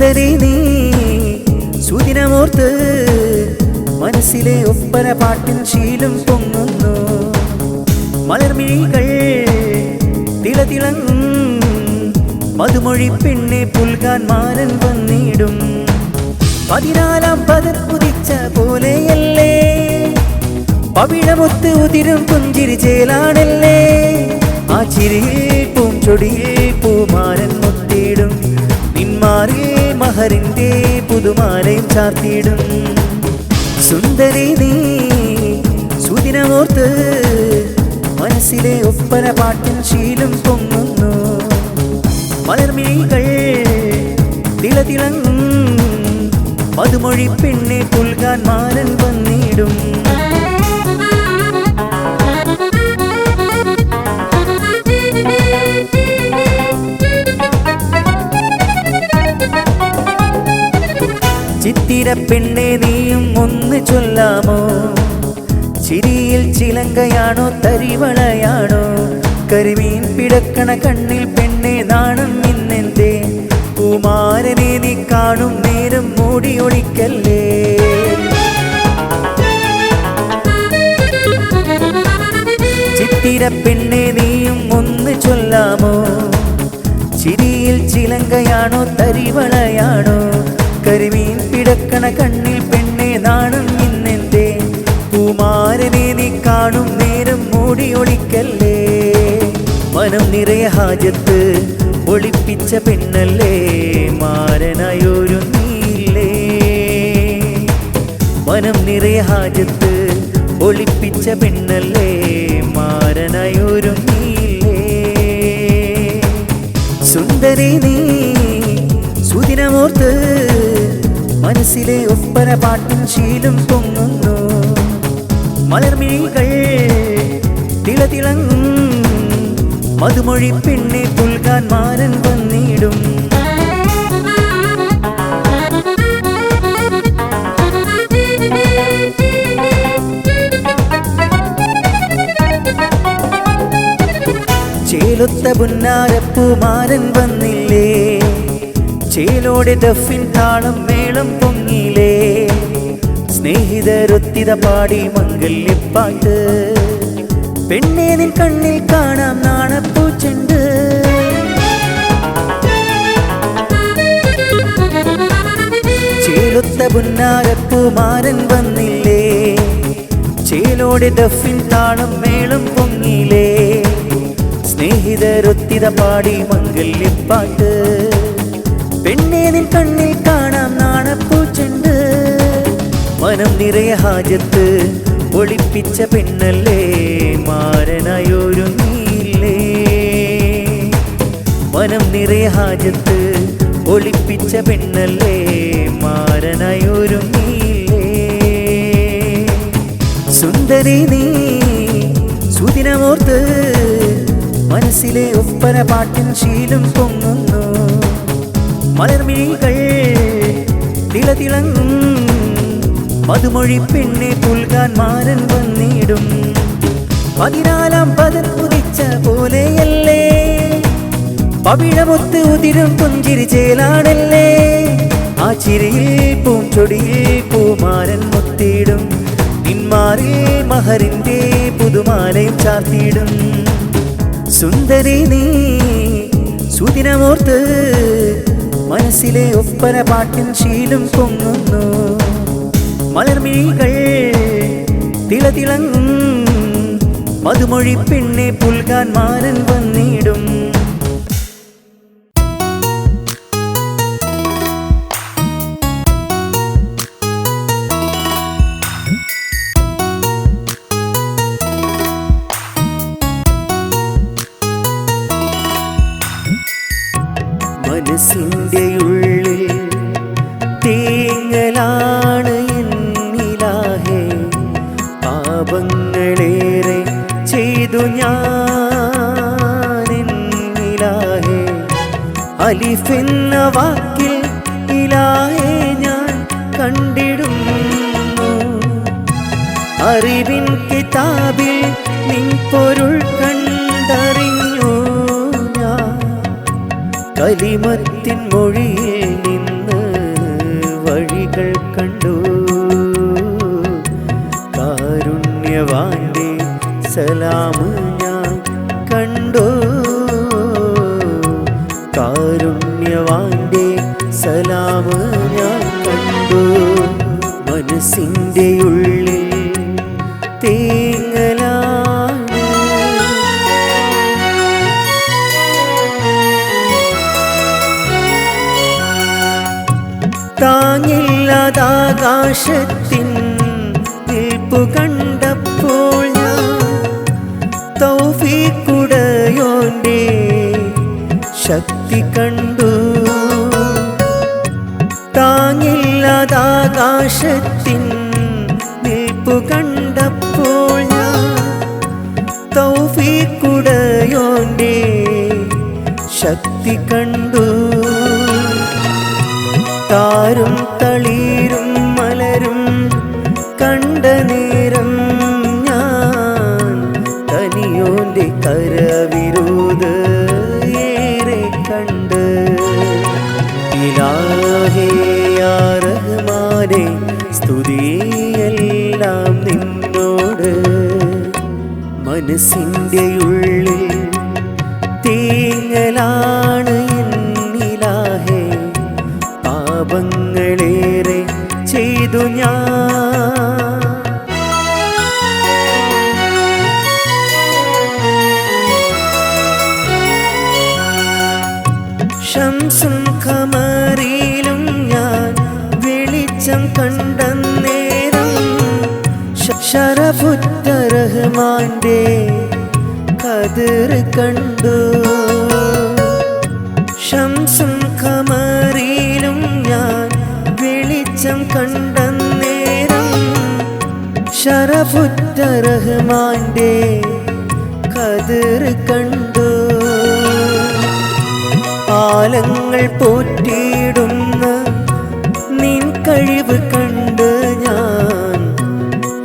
സുന്ദരി നീ സുദിനമോർത്ത് മനസ്സിലെ ഒപ്പന പാട്ടിൻ ശീലം പൊങ്ങുന്നു. മലർമിഴികൾ തിളതിളങ്ങും മധുമൊഴി പെണ്ണെ പുൽകാൻ മാരൻ വന്നിടും. 14-ാം പദം കുതിച്ച പോലെയല്ലേ പവിഴമൊത്ത് ഉതിരും പുഞ്ചിരി ചേലാണല്ലേ. ആ ചിരിയിൽ പൂഞ്ചൊടിയിൽ പൂമാരൻ മുത്തിയിടും. നിന്മാറിൽ മഹറിന്റെ പുതുമാലയും ചാർത്തിയിടും. സുന്ദരി നീ സുദിനമോർത്ത് മനസ്സിലെ ഒപ്പന പാട്ടിൻ ശീലം പൊങ്ങുന്നു. മലർമിഴികൾ തിളതിളങ്ങും മധുമൊഴി പെണ്ണെ പുൽകാൻ മാരൻ വന്നിടും. ചിത്തിര പെണ്ണെ നീയും ഒന്ന് ചൊല്ലാമോ? ചിരിയിൽ ചിലങ്കയാണോ തരിവളയാണോ? കരിമീൻ പിടക്കണ കണ്ണിൽ പെണ്ണെ നാണം ഇന്നെന്തേ? പൂമാരനെ നീ കാണും നേരം മൂടി ഒളിക്കല്ലേ. ചിത്തിര പെണ്ണെ നീയും ഒന്ന് ചൊല്ലാമോ? ചിരിയിൽ ചിലങ്കയാണോ തരിവളയാണോ? കരിമീൻ പിടക്കണ കണ്ണിൽ പെണ്ണെ നാണം ഇന്നെന്തേ? പൂമാരനെ നീ കാണും നേരം മൂടി ഒളിക്കല്ലേ. മനം നിറയെ ഹാജത്ത് ഒളിപ്പിച്ച പെണ്ണല്ലേ മാരനായൊരുങ്ങിയില്ലേ. മനം നിറയെ ഹാജത്ത് ഒളിപ്പിച്ച പെണ്ണല്ലേ മാരനായൊരുങ്ങിയില്ലേ. സുന്ദരി നീ സുദിനമോർത്ത് മനസ്സിലെ ഒപ്പന പാട്ടിൻ ശീലം പൊങ്ങുന്നു. മലർമിഴികൾ തിളതിളങ്ങും മധുമൊഴി പെണ്ണെ പുൽകാൻ മാരൻ വന്നിടും. ചേലൊത്ത പുന്നാരപ്പൂമാരൻ വന്നില്ലേ. ചേലോടെ ദഫിൻ താളം മേളം പൊങ്ങിലേ. സ്നേഹിതരൊത്തിത പാടി മംഗല്യപ്പാട്ട്. പെണ്ണെ നിൻ കണ്ണിൽ കാണാം നാണപ്പൂച്ചെണ്ട്. ചേലൊത്ത പുന്നാരപ്പൂമാരൻ വന്നില്ലേ. ചേലോടെ ദഫിൻ താളം മേളം പൊങ്ങിലേ. സ്നേഹിതരൊത്തിത പാടി മംഗല്യപ്പാട്ട്. പെണ്ണെ നിൻ കണ്ണിൽ കാണാം നാണപ്പൂച്ചെണ്ട്. മനം നിറയെ ഹാജത്ത് ഒളിപ്പിച്ച പെണ്ണല്ലേ മാരനായൊരുങ്ങിയില്ലേ. മനം നിറയെ ഹാജത്ത് ഒളിപ്പിച്ച പെണ്ണല്ലേ മാരനായൊരുങ്ങിയില്ലേ. സുന്ദരി നീ സുദിനമോർത്ത് മനസ്സിലെ ഒപ്പന പാട്ടിൻ ശീലം പൊങ്ങുന്നു. മലർമിഴികൾ തിളതിളങ്ങും മധുമൊഴി പെണ്ണെ പുൽകാൻ മാരൻ വന്നിടും. 14-ാം പദം കുതിച്ച പോലെയല്ലേ പവിഴമൊത്ത് ഉതിരും പുഞ്ചിരി ചേലാണല്ലേ. ആ ചിരിയിൽ പൂഞ്ചൊടിയിൽ പൂമാരൻ മുത്തിയിടും. നിന്മാറിൽ മഹറിന്റെ പുതുമാലയും ചാർത്തിയിടും. സുന്ദരി നീ സുദിനമോർത്ത് മനസ്സിലെ ഒപ്പന പാട്ടിൻ ശീലം പൊങ്ങുന്നു. മലർമിഴികൾ തിളതിളങ്ങും മധുമൊഴി പെണ്ണെ പുൽകാൻ മാരൻ വന്നിടും. മനസ്സിൻ്റെ ഉള്ളിൽ തേങ്ങലാണ് എന്നിലാഹേ. പാപങ്ങളേറെ ചെയ്തു ഞാൻ എന്നിലാഹേ. അലിഫെന്ന വാക്കിൽ ഇലാഹേ ഞാൻ കണ്ടിടുന്നു. അറിവിൻ കിതാബിൽ നിൻ പൊരുൾ കണ്ടറിഞ്ഞു ഞാൻ. കലിമത്തിൻ മൊഴിയിൽ നിന്ന് താങ്ങില്ലാതാകാശത്തിൻ നിൽപ്പു കണ്ടപ്പോൾ ഞാൻ തൗഫീഖുടയോന്റെ ശക്തി കണ്ടു. താങ്ങില്ലാതാകാശത്തിൻ നിൽപ്പു കണ്ടപ്പോൾ ഞാൻ തൗഫീഖുടയോന്റെ ശക്തി കണ്ടു. താരും തളിരും മലരും കണ്ട നേരം ഞാൻ തനിയോന്റെ കരവിരുത് ഏറെ കണ്ട്. ഇലാഹേ യാ റഹ്മാനേ സ്തുതിയെല്ലാം നിന്നോട്. മനസ്സിൻ്റെ ഉള്ളിൽ തേങ്ങലാണ് എന്നിലാഹേ, പാപങ്ങളേറെ ചെയ്തു ഞാൻ. ശംസും ഖമറിലും ഞാൻ വെളിച്ചം കണ്ട നേരം ശരഫുറ്റ റഹ്മാന്റെ ഖദർ കണ്ടു. ശംസും ഖമറിലും ഞാൻ വെളിച്ചം കണ്ട നേരം ശരഫുറ്റ റഹ്മാന്റെ ഖദർ കണ്ടു. ആലങ്ങൾ പോറ്റിയിടുന്ന നിൻ കഴിവ് കണ്ട് ഞാൻ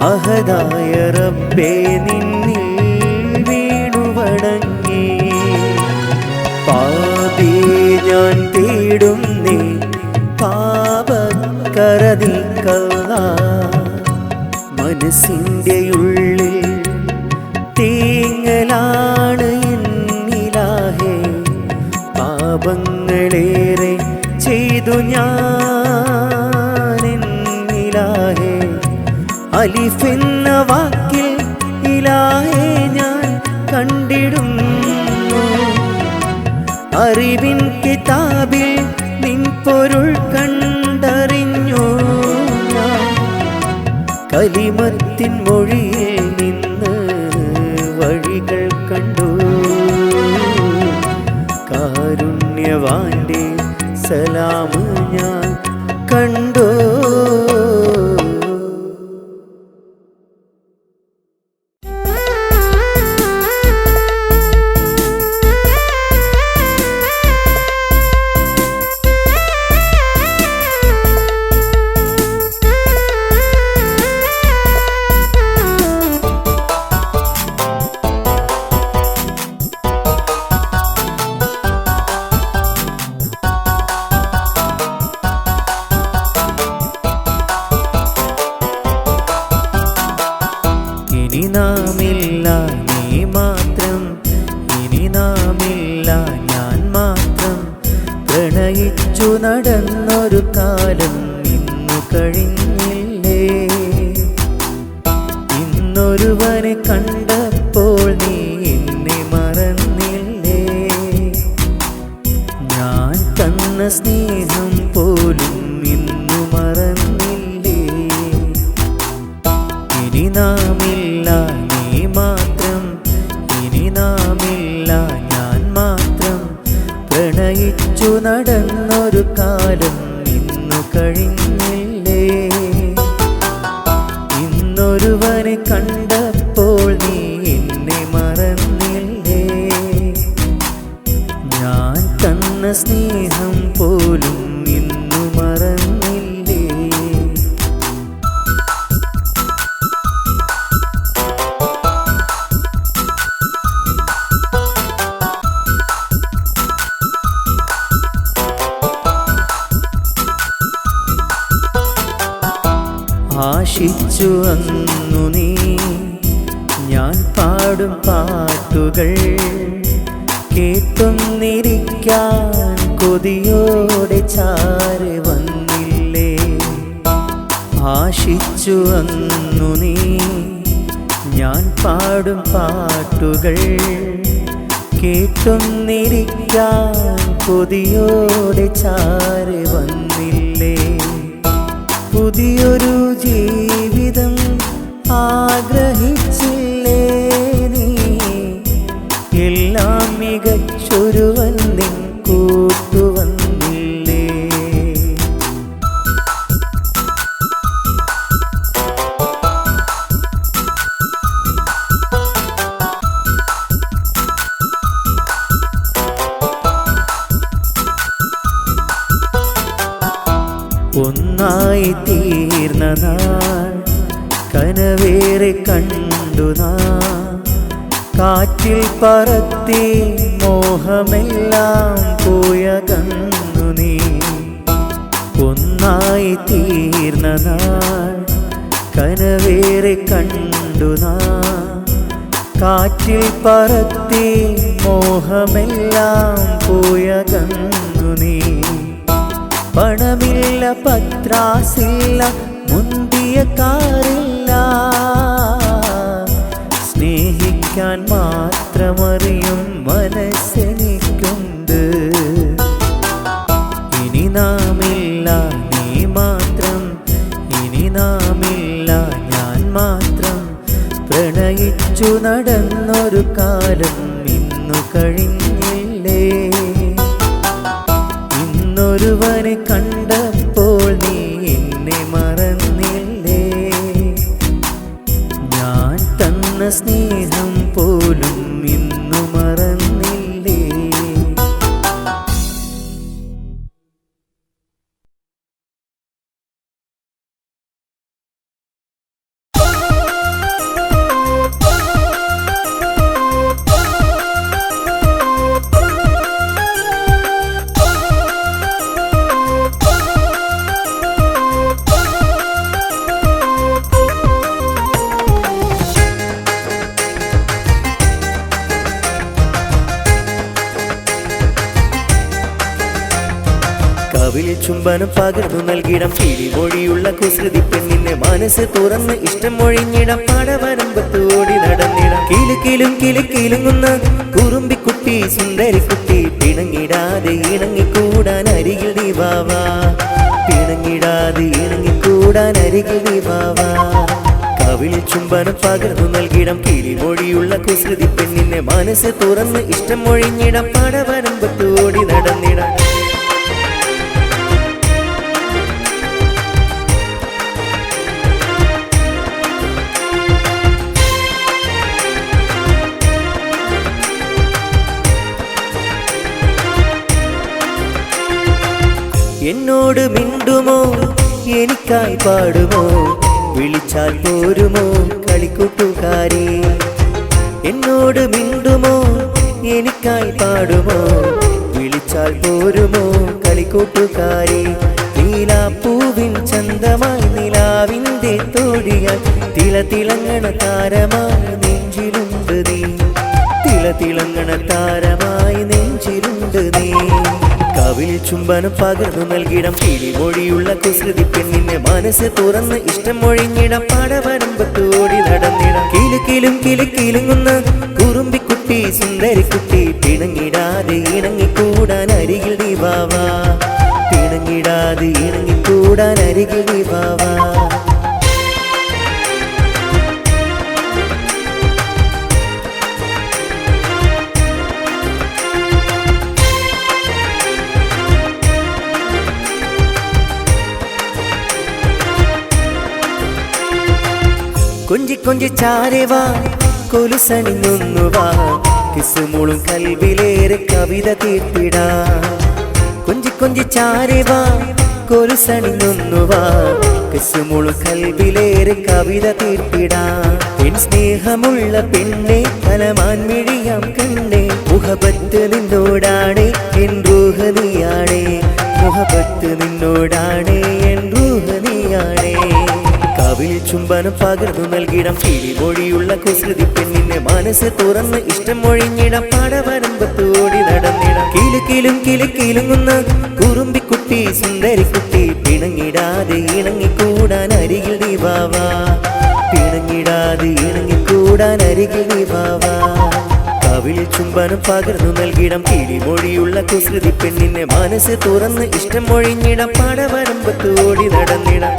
അഹദായ റബ്ബേ നിന്നിൽ വീണുവണങ്ങി. പാപി ഞാൻ തേടുന്നേ പാപക്കര നീക്കല്ലാഹ്. മനസ്സിൻ്റെ ഉള്ളിൽ തേങ്ങലാണ് എന്നിലാഹേ, പാപങ്ങളേറെ ചെയ്തു ഞാൻ എന്നിലാഹേ. അലിഫ് എന്ന വാക്കിൽ ഇലാഹേ ഞാൻ കണ്ടിടുന്നു. അറിവിൻ കിതാബിൽ നിൻ പൊരുൾ കണ്ടറിഞ്ഞു ഞാൻ. കലിമത്തിൻ മൊഴിയിൽ നിന്ന് വഴികൾ കണ്ടു. കാരുണ്യവാന്റെ സലാം ഞാൻ കണ്ടു. ഇനി നാമില്ല നീ മാത്രം, ഇനി നാമില്ല ഞാൻ മാത്രം. പ്രണയിച്ചു നടന്നൊരു കാലം ഇന്നു കഴിഞ്ഞില്ലേ. ഇന്നൊരുവനെ കണ്ടപ്പോൾ നീ എന്നെ മറന്നില്ലേ. ഞാൻ തന്ന സ്നേഹം പോലും ഇന്നു മറന്നില്ലേ. ഇനി നാമില്ല നീ മാത്രം, ഇനി നാമില്ല ഞാൻ മാത്രം. പ്രണയിച്ചു നടന്നൊരു കാലം ഇന്നു കഴിഞ്ഞില്ലേ. ഇന്നൊരുവനെ കണ്ടപ്പോൾ നീ എന്നെ മറന്നില്ലേ. ഞാൻ തന്ന സ്നേഹം പോലും ഇന്നു മറന്നില്ലേ. ആശിച്ചു അന്നു നീ ഞാൻ പാടും പാട്ടുകൾ കേട്ടൊന്നിരിക്കാൻ കൊതിയോടെ ചാരി വന്നില്ലേ. ആശിച്ചു അന്നു നീ ഞാൻ പാടും പാട്ടുകൾ കേട്ടൊന്നിരിക്കാൻ കൊതിയോടെ ചാരി വന്നില്ലേ. പുതിയൊരു ജീവിതം ആഗ്രഹിച്ചില്ലേ നീ? എല്ലാം മികച്ചൊരുവൻ നിൻ കൂട്ടുവന്നില്ലേ? ഒന്നായി തീർന്ന നാൾ കനവേറെ കണ്ടു നാം. കാറ്റിൽ പറത്തി മോഹമെല്ലാം പോയകന്നു നീ. ഒന്നായി തീർന്ന നാൾ കനവേറെ കണ്ടു നാം. കാറ്റിൽ പറത്തി മോഹമെല്ലാം പോയകന്നു നീ. പണമില്ല, പത്രാസില്ല, മുന്തിയ കാറില്ല, സ്നേഹിക്കാൻ മാത്രമറിയും മനസ്സെനിക്കുണ്ട്. ഇനി നാമില്ല, നീ മാത്രം, ഇനി നാമില്ല, ഞാൻ മാത്രം. പ്രണയിച്ചു നടന്നൊരു കാലം ഇന്നു കഴിഞ്ഞില്ലേ? ഒരുവനെ കണ്ടപ്പോൾ നീ എന്നെ മറന്നില്ലേ? ഞാൻ തന്ന സ്നേഹം പോലും ഇന്നു മറന്നില്ലേ? കവിൽ ചുംബനം പകർന്നു നൽകിടം കിളിമൊഴിയുള്ള കുസൃതി പെണ്ണിന്റെ മനസ്സ് തുറന്ന് ഇഷ്ടം മൊഴിഞ്ഞിടം. പടവരമ്പത്ത് ഓടി നടന്നിടം കിലുക്കിലും കിലുക്കിലുങ്ങുന്ന കുറുമ്പിക്കുട്ടി സുന്ദരിക്കുട്ടി. പിണങ്ങിടാതെ ഇണങ്ങിക്കൂടാൻ അരികിൽ നീ വാവാ, പിണങ്ങിടാതെ ഇണങ്ങിക്കൂടാൻ അരികിൽ നീ വാവാ. കവിൽ ചുംബനം പകർന്നു നൽകിടം കിളിമൊഴിയുള്ള കുസൃതി പെണ്ണിന്റെ മനസ്സ് തുറന്ന് ഇഷ്ടം മൊഴിഞ്ഞിടം. പടവരമ്പത്ത് ഓടി നടന്നിടം എന്നോട് മിണ്ടുമോ, എനിക്കായി പാടുമോ, വിളിച്ചാൽ പോരുമോ കളിക്കൂട്ടുകാരി? എന്നോട് മിണ്ടുമോ, എനിക്കായി പാടുമോ, വിളിച്ചാൽ പോരുമോ കളിക്കൂട്ടുകാരി? നീലാപ്പൂവിൻ ചന്തമായി നിലാവിൻ്റെ തോഴിയാൽ തിളതിളങ്ങണ താരമായി നെഞ്ചിലുണ്ട് നീ. തിളതിളങ്ങണ താരമായി നെഞ്ചിലുണ്ട് നീ. കവിൽ ചുംബനം പകർന്നു നൽകിടം കിളിമൊഴിയുള്ള കുസൃതി പെണ്ണിന്റെ മനസ്സ് തുറന്ന് ഇഷ്ടം മൊഴിഞ്ഞിടം. പടവരമ്പത്ത് ഓടി നടന്നിടം കിലുക്കിലും കിലുക്കിലുങ്ങുന്ന കുറുമ്പിക്കുട്ടി സുന്ദരിക്കുട്ടി. പിണങ്ങിടാതെ ഇണങ്ങിക്കൂടാൻ അരികിൽ നീ വാവാ, പിണങ്ങിടാതെ ഇണങ്ങിക്കൂടാൻ അരികിൽ നീ വാവാ. കൊഞ്ചി കൊഞ്ചി ചാരവാ കൊലുസണിഞ്ഞൊന്നുവാ, കിസുമോളും കൽവിലേറെ കവിത തീർത്തിടാ. കൊഞ്ചി കൊഞ്ചി ചാരവാ കൊലുസണിഞ്ഞൊന്നുവാ, കിസുമോളും കൽവിലേറെ കവിത തീർത്തിടാ. എൻ സ്നേഹമുള്ള പെണ്ണെ കലമാൻ മിഴിയാം കണ്ണെ, മുഹബത്ത് നിന്നോടാണ് എൻ റൂഹ നീയാണേ, മുഹബത്ത് നിന്നോടാണ് എൻ റൂഹ നീയാണേ. കവിൽ ചുംബനം പകർന്നു നൽകിടം കിളിമൊഴിയുള്ള കുസൃതി പെണ്ണിന്റെ മനസ്സ് തുറന്ന് ഇഷ്ടം മൊഴിഞ്ഞിടം. പടവരമ്പത്ത് ഓടി നടന്നിടം കിലുക്കിലും കിലുക്കിലുങ്ങുന്ന കുറുമ്പിക്കുട്ടി സുന്ദരിക്കുട്ടി. പിണങ്ങിടാതെ ഇണങ്ങിക്കൂടാൻ അരികിൽ നീ വാവാ, പിണങ്ങിടാതെ ഇണങ്ങിക്കൂടാൻ അരികിൽ നീ വാവാ. കവിൽ ചുംബനം പകർന്നു നൽകിടം കിളിമൊഴിയുള്ള കുസൃതി പെണ്ണിന്റെ മനസ്സ് തുറന്ന് ഇഷ്ടം മൊഴിഞ്ഞിടം. പടവരമ്പത്ത് ഓടി നടന്നിടം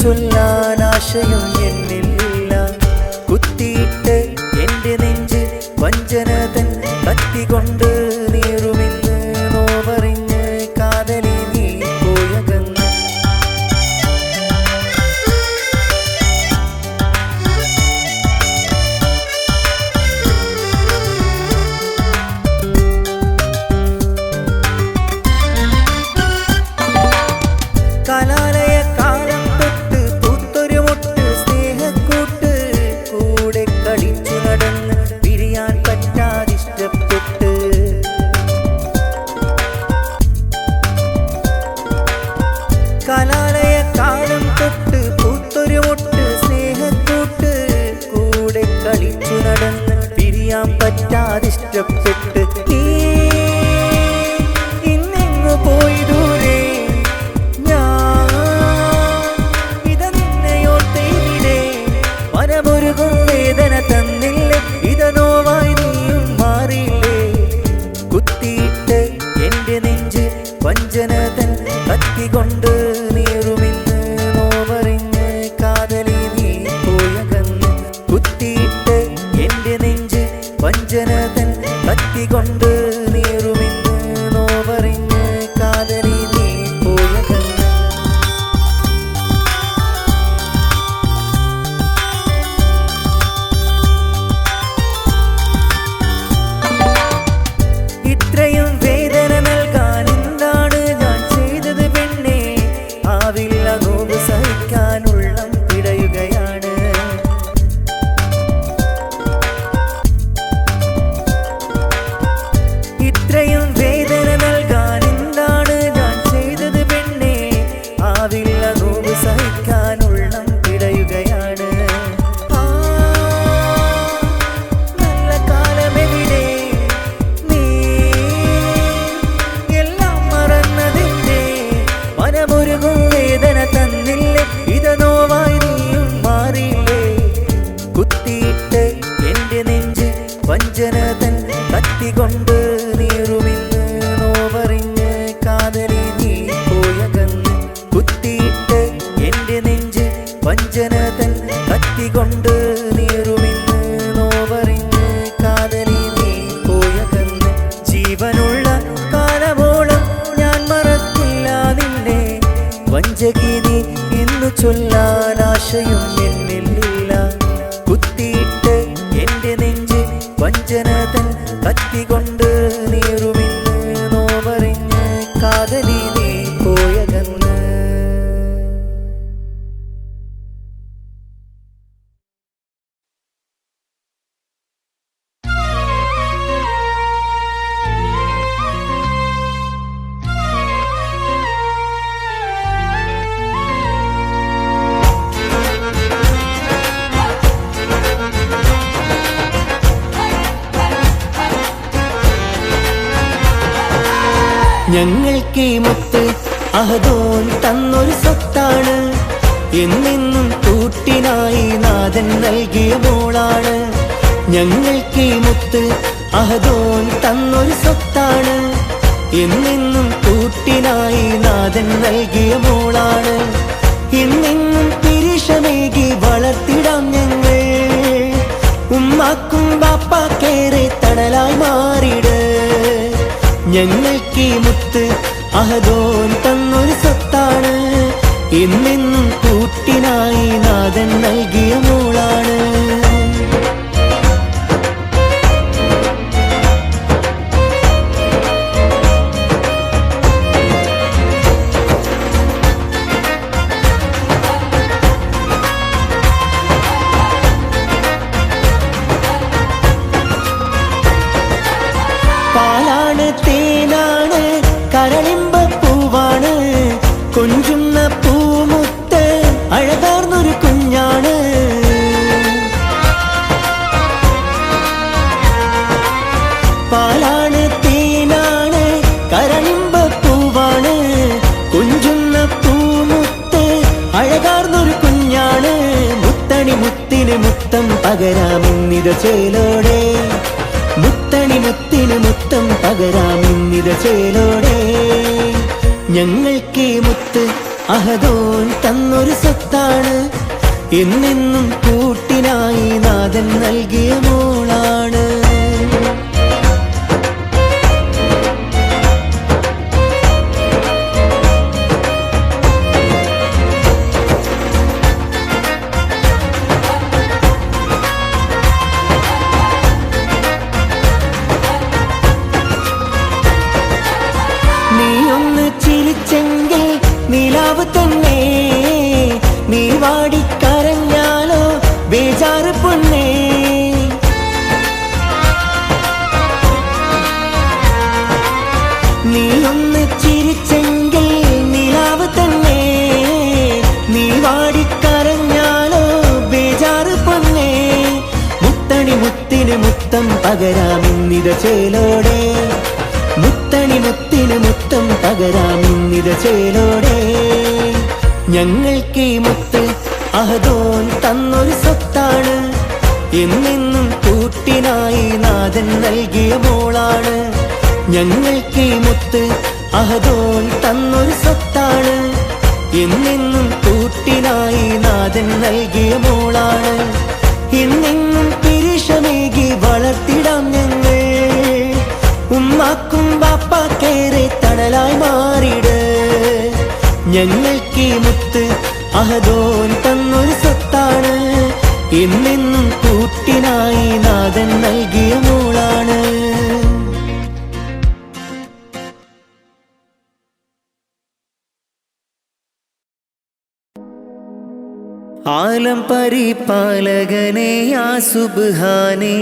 ചൊല്ലാൻ ആശയം എന്നിലില്ല. കുത്തിയിട്ട് എന്റെ നെഞ്ച് വഞ്ചനതൻ കത്തികൊണ്ട് നീറുമിന്ന് നോവറിഞ്ഞ് കാതലി നീ പോയകന്ന്. കലാലയ കാലം തൊട്ട് പൂത്തൊരു മൊട്ട് സ്നേഹക്കൂട്ട് കൂടെ കളിച്ചു നടന്ന് പിരിയാൻ പറ്റാതിഷ്ടപ്പെട്ട്. കലാലയ കാലം തൊട്ട് പൂത്തൊരു മൊട്ട് സ്നേഹക്കൂട്ട് കൂടെ കളിച്ചു നടന്ന് പിരിയാൻ പറ്റാതിഷ്ടപ്പെട്ട്. നീ ഇന്നെങ്ങു പോയി ദൂരെ മനമൊരുകും വേദന തന്നില്ലേ ഇത നോവായി നീയും മാറിയില്ലേ. കുത്തിയിട്ട് എന്റെ നെഞ്ച് വഞ്ചനതൻ കത്തികൊണ്ട് നീറുമിന്ന് നോവറിഞ്ഞ് കാതലി നീ പോയകന്ന്. കുത്തിയിട്ട് എന്റെ നെഞ്ച് വഞ്ചനതൻ കത്തികൊണ്ട് നീറുമിന്ന് നോവറിഞ്ഞ് കാതലി നീ പോയകന്ന്. ഇത്രയും വേദന നൽകാൻ എന്താണ് ഞാൻ ചെയ്തത് പെണ്ണേ? ആവില്ല നോവ് സഹിക്കാനുള്ളം പിടയുകയാണ്. ഇത്രയും വേദന നൽകാൻ എന്താണ് ഞാൻ ചെയ്തത് പെണ്ണേ? ആവില്ല നോവ് സഹിക്കാനുള്ളം പിടയുകയാണ്. നല്ല കാലമെവിടെ മനമൊരുകും വേദന തന്നില്ലേ ഇത നോവായി നീയും മാറിയില്ലേ. കുത്തിയിട്ട് എന്റെ നെഞ്ച് വഞ്ചനതൻ കത്തികൊണ്ട് നീറുമിന്ന് നോവറിഞ്ഞ് കാതലി നീ പോയകന്ന്. കുത്തിയിട്ട് എന്റെ നെഞ്ച് വഞ്ചനതൻ കത്തികൊണ്ട് നീറുമിന്ന് നോവറിഞ്ഞ് കാതലി നീ പോയകന്ന്. ജീവനുള്ള കാലമോളം ഞാൻ മറക്കില്ല നിന്നെ വഞ്ചകി നീ എന്നു ചൊല്ലാൻ ആശയം എന്നിലില്ല. കുത്തിയിട്ട് എന്റെ നെഞ്ച് വഞ്ചനതൻ കത്തികൊണ്ട് നീറുമിന്ന് നോവറിഞ്ഞ് കാതലി നീ പോയകന്ന്. ഞങ്ങൾക്ക് മുത്ത് അഹദോൻ തന്നൊരു സ്വത്താണ്. എന്നെന്നും കൂട്ടിനായി നാഥൻ നൽകിയ മോളാണ്. ഞങ്ങൾക്ക് മുത്ത് അഹദോൻ തന്നൊരു സ്വത്താണ്. എന്നെന്നും കൂട്ടിനായി നാഥൻ നൽകിയ മോളാണ്. എന്നെന്നും പിരിശമേകി വളർത്തിടാം ഞങ്ങൾ. ഉമ്മാക്കും ബാപ്പാക്കേറെ തണലായി മാറിട്. ഞങ്ങൾക്ക് മുത്ത് അഹദോൻ തന്നൊരു സ്വത്താണ്. എന്നെന്നും കൂട്ടിനായി നാഥൻ നൽകിയ മോളാണ്. പാലാണ് തേനാണ് കരളിമ്പ പൂവാണ്. കൊഞ്ചുന്ന പൂമുത്ത് അഴകാർന്നൊരു കുഞ്ഞാണ്. പാലാണ് തേനാണ് കരളിമ്പ പൂവാണ്. കൊഞ്ചുന്ന പൂമുത്ത് അഴകാർന്നൊരു കുഞ്ഞാണ്. മുത്തണി മുത്തിന് മുത്തം പകരാമെന്നിത ചേലോടെ. മുത്തണി മുത്തിന് മുത്തം പകരാമെന്നിത ചേലോടെ. ഞങ്ങൾക്ക് മുത്ത് അഹദോൻ തന്നൊരു സ്വത്താണ്, എന്നെന്നും കൂട്ടിനായി നാഥൻ നൽകിയ മോളാണ്. നീ ഒന്ന് ചിരിച്ചെങ്കിൽ നിലാവ് തന്നെ, നീ വാടിക്കരഞ്ഞാലോ ബേജാറ് പൊന്നേ. നീ ഒന്ന് ചിരിച്ചെങ്കിൽ നിലാവ് തന്നെ, നീ വാടിക്കരഞ്ഞാലോ ബേജാറ് പൊന്നേ. മുത്തണി മുത്തിന് മുത്തം പകരാമിന്നിത ചേലോടെ, മുത്തണി മുത്തിന് മുത്തം പകരാമിന്നിത ചേലോടെ. ഞങ്ങൾക്ക് മുത്ത് അഹദോൻ തന്നൊരു സ്വത്താണ്, എന്നെന്നും കൂട്ടിനായി നാഥൻ നൽകിയ മോളാണ്. ഞങ്ങൾക്ക് മുത്ത് അഹദോൻ തന്നൊരു സ്വത്താണ്, എന്നെന്നും കൂട്ടിനായി നാഥൻ നൽകിയ മോളാണ്. എന്നെന്നും പിരിശമേകി വളർത്തിടാം ഞങ്ങൾ, ഉമ്മാക്കും ബാപ്പാക്കേറെ തണലായി മാറിട്. ഞങ്ങൾക്ക് മുത്ത് അഹദോൻ തന്നൊരു സ്വത്താണ്, എന്നെന്നും കൂട്ടിനായി നാഥൻ നൽകിയ മോളാണ്. ആലം പരിപാലകനെ യാ സുബ്ഹാനേ,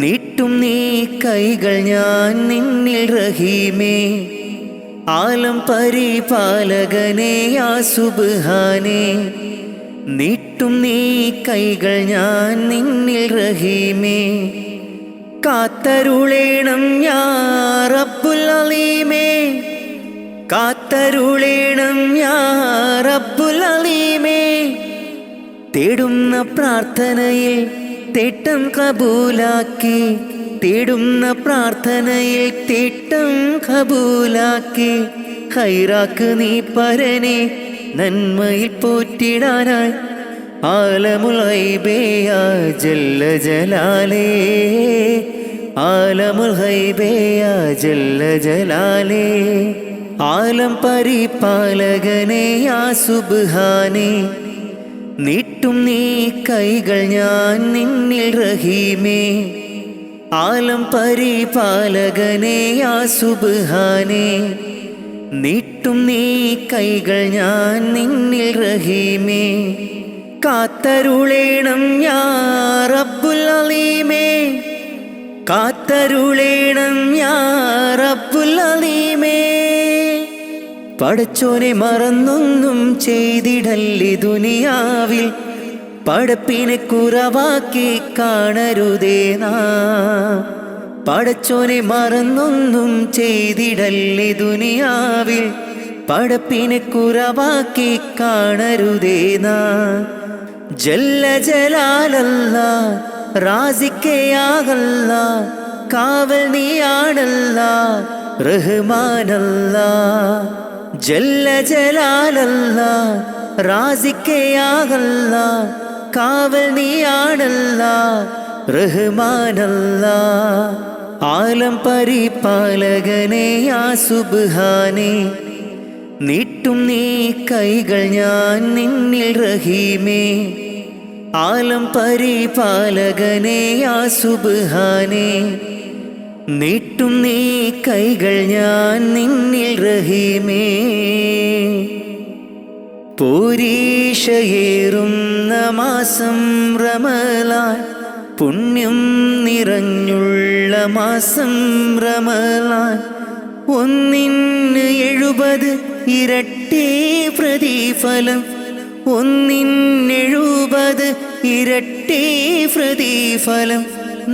നീട്ടും നീ കൈകൾ ഞാൻ നിന്നിൽ റഹീമേ. ആലം പരിപാലകനെ യാ സുബ്ഹാനേ, നീട്ടും നീ കൈകൾ ഞാൻ നിന്നിൽ റഹീമേ. കാത്തരുളേണം യാ റബ്ബുൽ അലീമേ, കാത്തരുളേണം യാ റബ്ബുൽ അലീമേ. തേടുന്ന പ്രാർത്ഥനയിൽ തേട്ടം കബൂലാക്കി, തേടുന്ന പ്രാർത്ഥനയിൽ തേട്ടം കബൂലാക്കി. ഖൈറാക്ക് നീ പരനെ നന്മയിൽ പോറ്റിടാനായി, ആലമുൽ ഗൈബേ യാ ജല്ല ജലാലേ, ആലമുൽ ഗൈബേ യാ ജല്ല ജലാലേ. ആലം പരിപാലകനെ യാ സുബ്ഹാനേ, നീട്ടും നീ കൈകൾ ഞാൻ നിന്നിൽ റഹീമേ. ആലം പരിപാലകനെ യാ സുബ്ഹാനേ, നീട്ടും നീ കൈകൾ ഞാൻ നിന്നിൽ റഹീമേ. കാത്തരുളേണം യാ റബ്ബുൽ അലീമേ, കാത്തരുളേണം യാ റബ്ബുൽ അലീമേ. പടച്ചോനെ മറന്നൊന്നും ചെയ്തിടല്ലേ ദുനിയാവിൽ, പടപ്പിനെ കുറവാക്കി കാണരുതേ നാം. പടച്ചോനെ മറന്നൊന്നും ചെയ്തിടല്ലേ ദുനിയാവിൽ, പടപ്പിനെ കുറവാക്കി കാണരുതേ നാം. ജല്ല ജലാലല്ലാ റാസിക്കയാകല്ലാ, കാവൽ നീയാണല്ലാ റഹ്മാനല്ലാ. ജല്ല ജലാലല്ലാ റാസിക്കയാകല്ലാ, കാവൽ നീയാണല്ലാ റഹ്മാനല്ലാ. ആലം പരിപാലകനെ യാ സുബ്ഹാനേ, നീട്ടും നീ കൈകൾ ഞാൻ നിന്നിൽ റഹീമേ. ആലം പരിപാലകനെ യാ സുബ്ഹാനേ, നീട്ടും നീ കൈകൾ ഞാൻ നിന്നിൽ റഹീമേ. പോരീഷയേറുന്ന മാസം റമളാൻ, പുണ്യം നിറഞ്ഞുള്ള മാസം റമളാൻ. 170 ഇരട്ടി പ്രതിഫലം, 170 ഇരട്ടി പ്രതിഫലം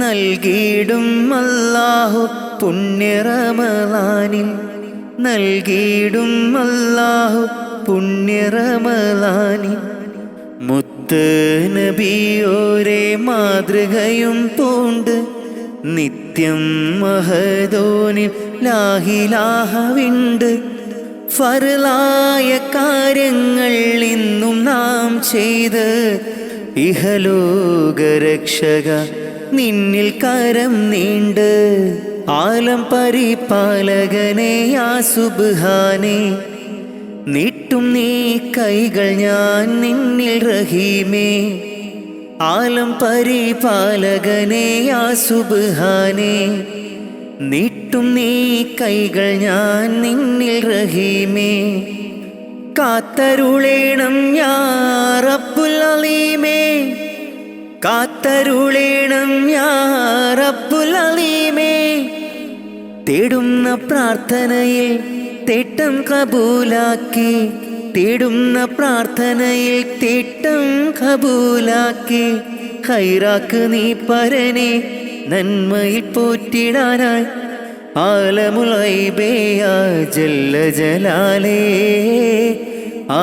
നൽകിയിടും അല്ലാഹു പുണ്യ റമളാനിൽ, നൽകിയിടും അല്ലാഹു പുണ്യ റമളാനിൽ. മുത്ത് നബിയോരെ മാതൃകയും പൂണ്ട്, നിത്യം മഹദോനിൽ ലാ ഇലാഹ വിണ്ട്. ഫർലായ കാര്യങ്ങൾ ഇന്നും നാം ചെയ്ത് ഇഹലോകരക്ഷക നിന്നിൽ കരം നീണ്ട് ആലം പരിപാലകനെ യാ സുബ്ഹാനേ നീട്ടും നീ കൈകൾ ഞാൻ നിന്നിൽ റഹീമേ ആലം പരിപാലകനെ യാ സുബ്ഹാനേ നീട്ടും നീ കൈകൾ ഞാൻ നിന്നിൽ റഹീമേ കാത്തരുളേണം യാ റബ്ബുൽ അലീമേ കാത്തരുളേണം യാ റബ്ബുൽ അലീമേ തേടുന്ന പ്രാർത്ഥനയിൽ തേട്ടം കബൂലാക്കി തേടുന്ന പ്രാർത്ഥനയിൽ തേട്ടം കബൂലാക്കി ഖൈറാക്ക് നീ പരനെ നന്മയിൽ പോറ്റിടാനായി ആലമുൽ ഗൈബേ യാ ജല്ല ജലാലേ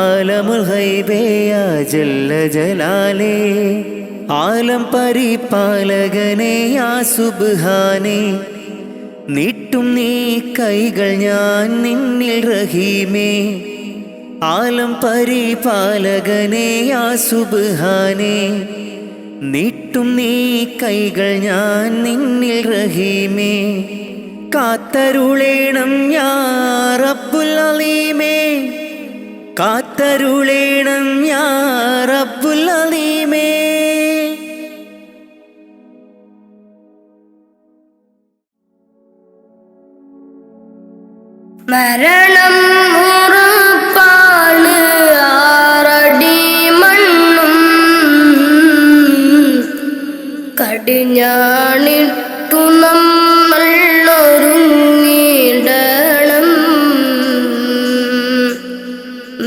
ആലമുൽ ഗൈബേ യാ ജല്ല ജലാലേ ആലം പരിപാലകനെ യാ സുബ്ഹാനേ നീട്ടും നീ കൈകൾ ഞാൻ നിന്നിൽ റഹീമേ ആലം പരിപാലകനെ യാ സുബ്ഹാനേ നീട്ടും നീ കൈകൾ ഞാൻ നിന്നിൽ റഹീമേ കാത്തരുളേണം യാ റബ്ബുൽ അലീമേ കാത്തരുളേണം യാ റബ്ബുൽ അലീമേ. മരണം ഉറപ്പാണ് ആറടി മണ്ണും കടിഞ്ഞാണിട്ടു നമ്മൾ ഒരുങ്ങിടണം.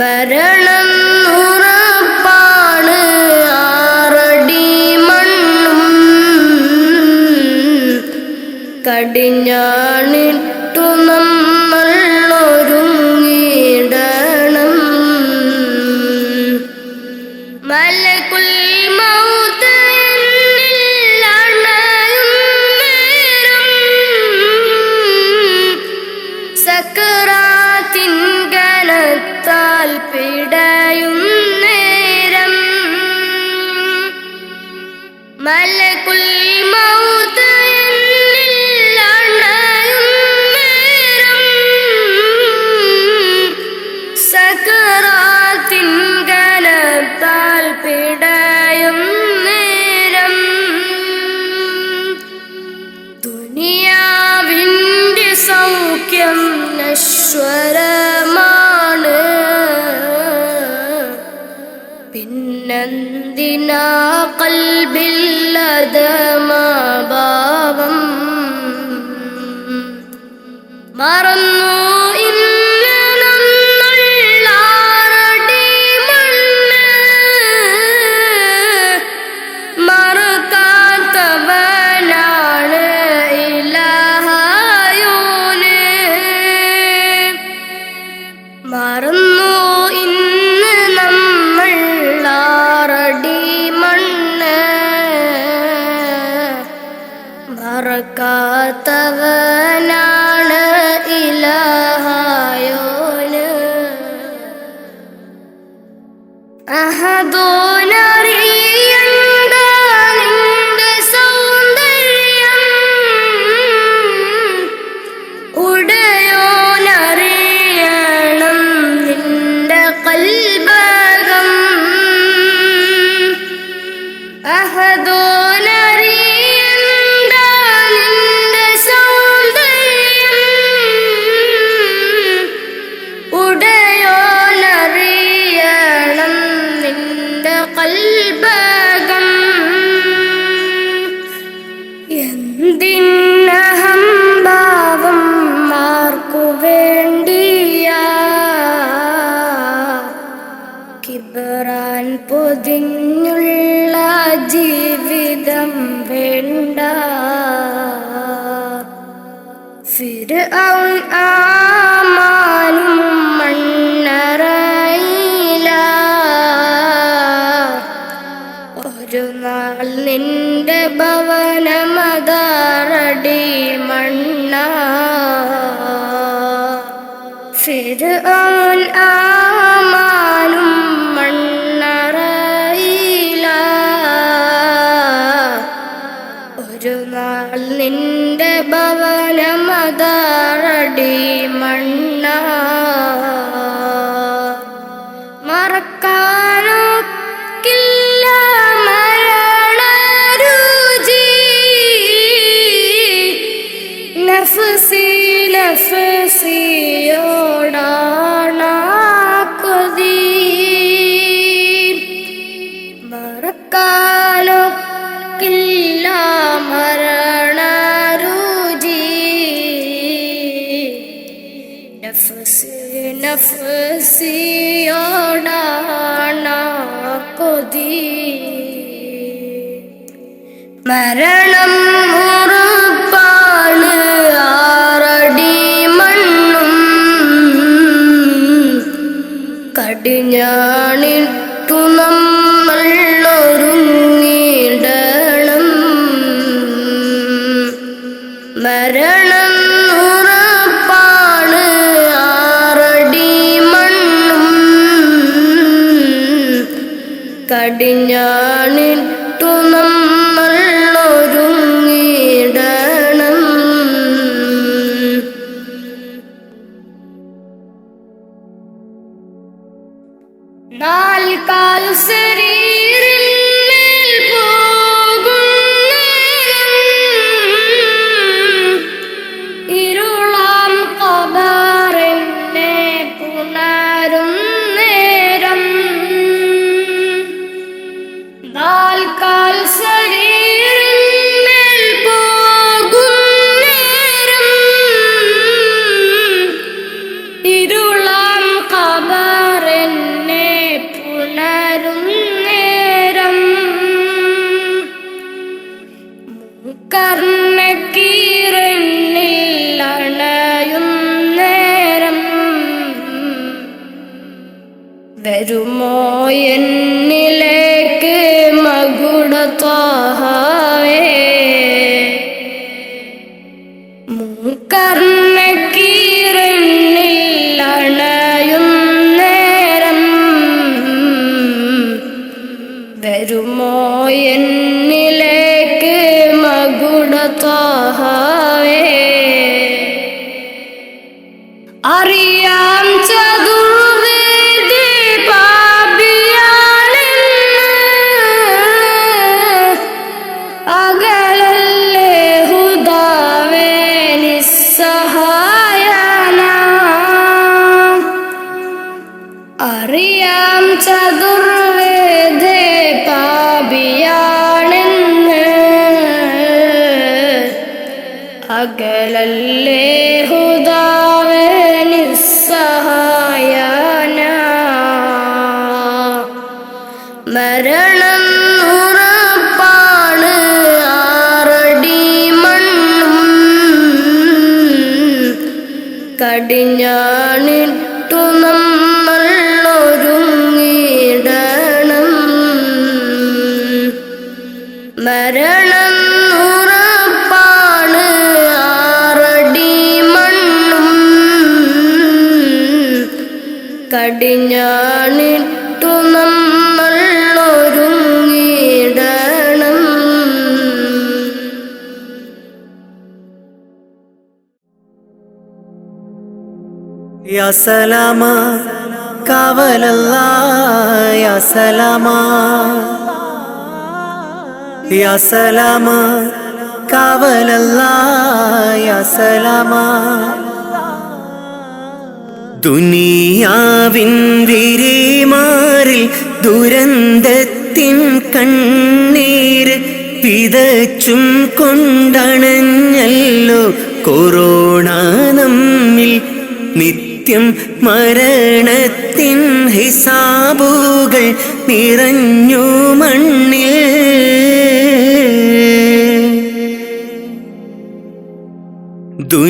മരണം ഉറപ്പാണ് ആറടി മണ്ണും കടിഞ്ഞാണിട്ടു നമ്മൾ ഒരുങ്ങിടണം. മലകുൽ മൗത്ത് എന്നിൽ അണയും നേരം സക്കറാത്തിൻ കനത്താൽ പിടയും നേരം. മലകുൽ മൗത്ത് എന്നിൽ അണയും നേരം സക്കറാത്തിൻ കനത്താൽ പിടയും നേരം. ദുനിയാവിൻ്റെ സൗഖ്യം നശ്വരമാണ്, പിന്നെന്തിനാ ഖൽബില്ലദമാഭാവം. മറന്നു ഇന്ന് നമ്മൾ ആറടി മണ്ണ്, മറക്കാത്തവനാണ് ഇലാഹായോന്. മറന്നു ഇന്ന് നമ്മൾ ആറടി മണ്ണ്, മറക്കാത്തവനാണ് ഇലാഹായോന്. അഹദോനറിയണ്ട നിന്റെ സൗന്ദര്യം, ഉടയോനറിയണം നിന്റെ ഖൽബകം. അഹദോനറിയണ്ട നിന്റെ സൗന്ദര്യം, ഉടയോനറിയണം നിന്റെ ഖൽബകം. എന്തിനഹംഭാവം ആർക്കു വേണ്ടിയാ, കിബറാൻ പൊതിഞ്ഞുള്ള ജീവിതം വേണ്ട. ഫിർഔൻ ആമാനും മണ്ണറയില, ഒരു നാൾ നിന്റെ ഭവനമതാറടി മണ്ണ. ഫിർഔൻ നാൾ നിന്റെ ഭവനമതാറടി മണ്ണ മറക്കാനൊക്കില്ല മരണരുചി നഫ്സി നഫ്സിയോടാണ കൊതി മറക്കാനൊക്കില്ല മരണരുചി നഫ്സി നഫ്സിയോടാണ കൊതി മരണം ഉറപ്പാണ് ആറടി മണ്ണും കടിഞ്ഞാണിട്ടു നമ്മൾ ഒരുങ്ങിടണം മരണം ഉറപ്പാണ് ആറടി മണ്ണും കടിഞ്ഞാണിട്ടു നമ്മൾ ഒരുങ്ങിടണം നാൽക്കാൽ ശരീരമേൽ പോകും ഇരുളാം ഖബറിനെ പുണരും നേരം നാൽക്കാൽ ശരീരമേൽ പോകും നേരം ഇരുളാം ഖബറിനെ പുണരും നേരം കർണക്കീരനിൽ അണയും നേരം വരുമോ എന്നിലേക്ക് മകുടത്വാഹവേ കർണക്കീരനിൽ അണയും നേരം വരുമോ എന്നിലേക്ക് മകുടത്വാഹവേ അറിയാം ചതുർവേദി പാപിയാണെന്ന് അകലല്ലേ ഹുദാവേ നിസ്സഹായന അറിയാം ചതുർവേദി പാപിയാണെന്ന് അകലല്ലേ ഹുദാവേ നിസ്സഹായന മരണം ഉറപ്പാണ് ആറടി മണ്ണും കടിഞ്ഞാണിട്ടു നമ്മൾ ഒരുങ്ങിടണം മരണം ഉറപ്പാണ് ആറടി മണ്ണും കടിഞ്ഞാണിട്ടു നമ്മൾ ഒരുങ്ങിടണം യാ സലാമാ കാവലല്ലാ യാ സലാമാ യാ സലാമാ കാവലല്ലാ യാ സലാമാ ദുനിയാവിൻ വിരിമാറിൽ ദുരന്തത്തിൻ കണ്ണീര് വിതച്ചും കൊണ്ടണഞ്ഞല്ലോ കൊറോണ നമ്മിൽ നിത്യം മരണത്തിൻ ഹിസാബുകൾ നിറഞ്ഞു മണ്ണിൽ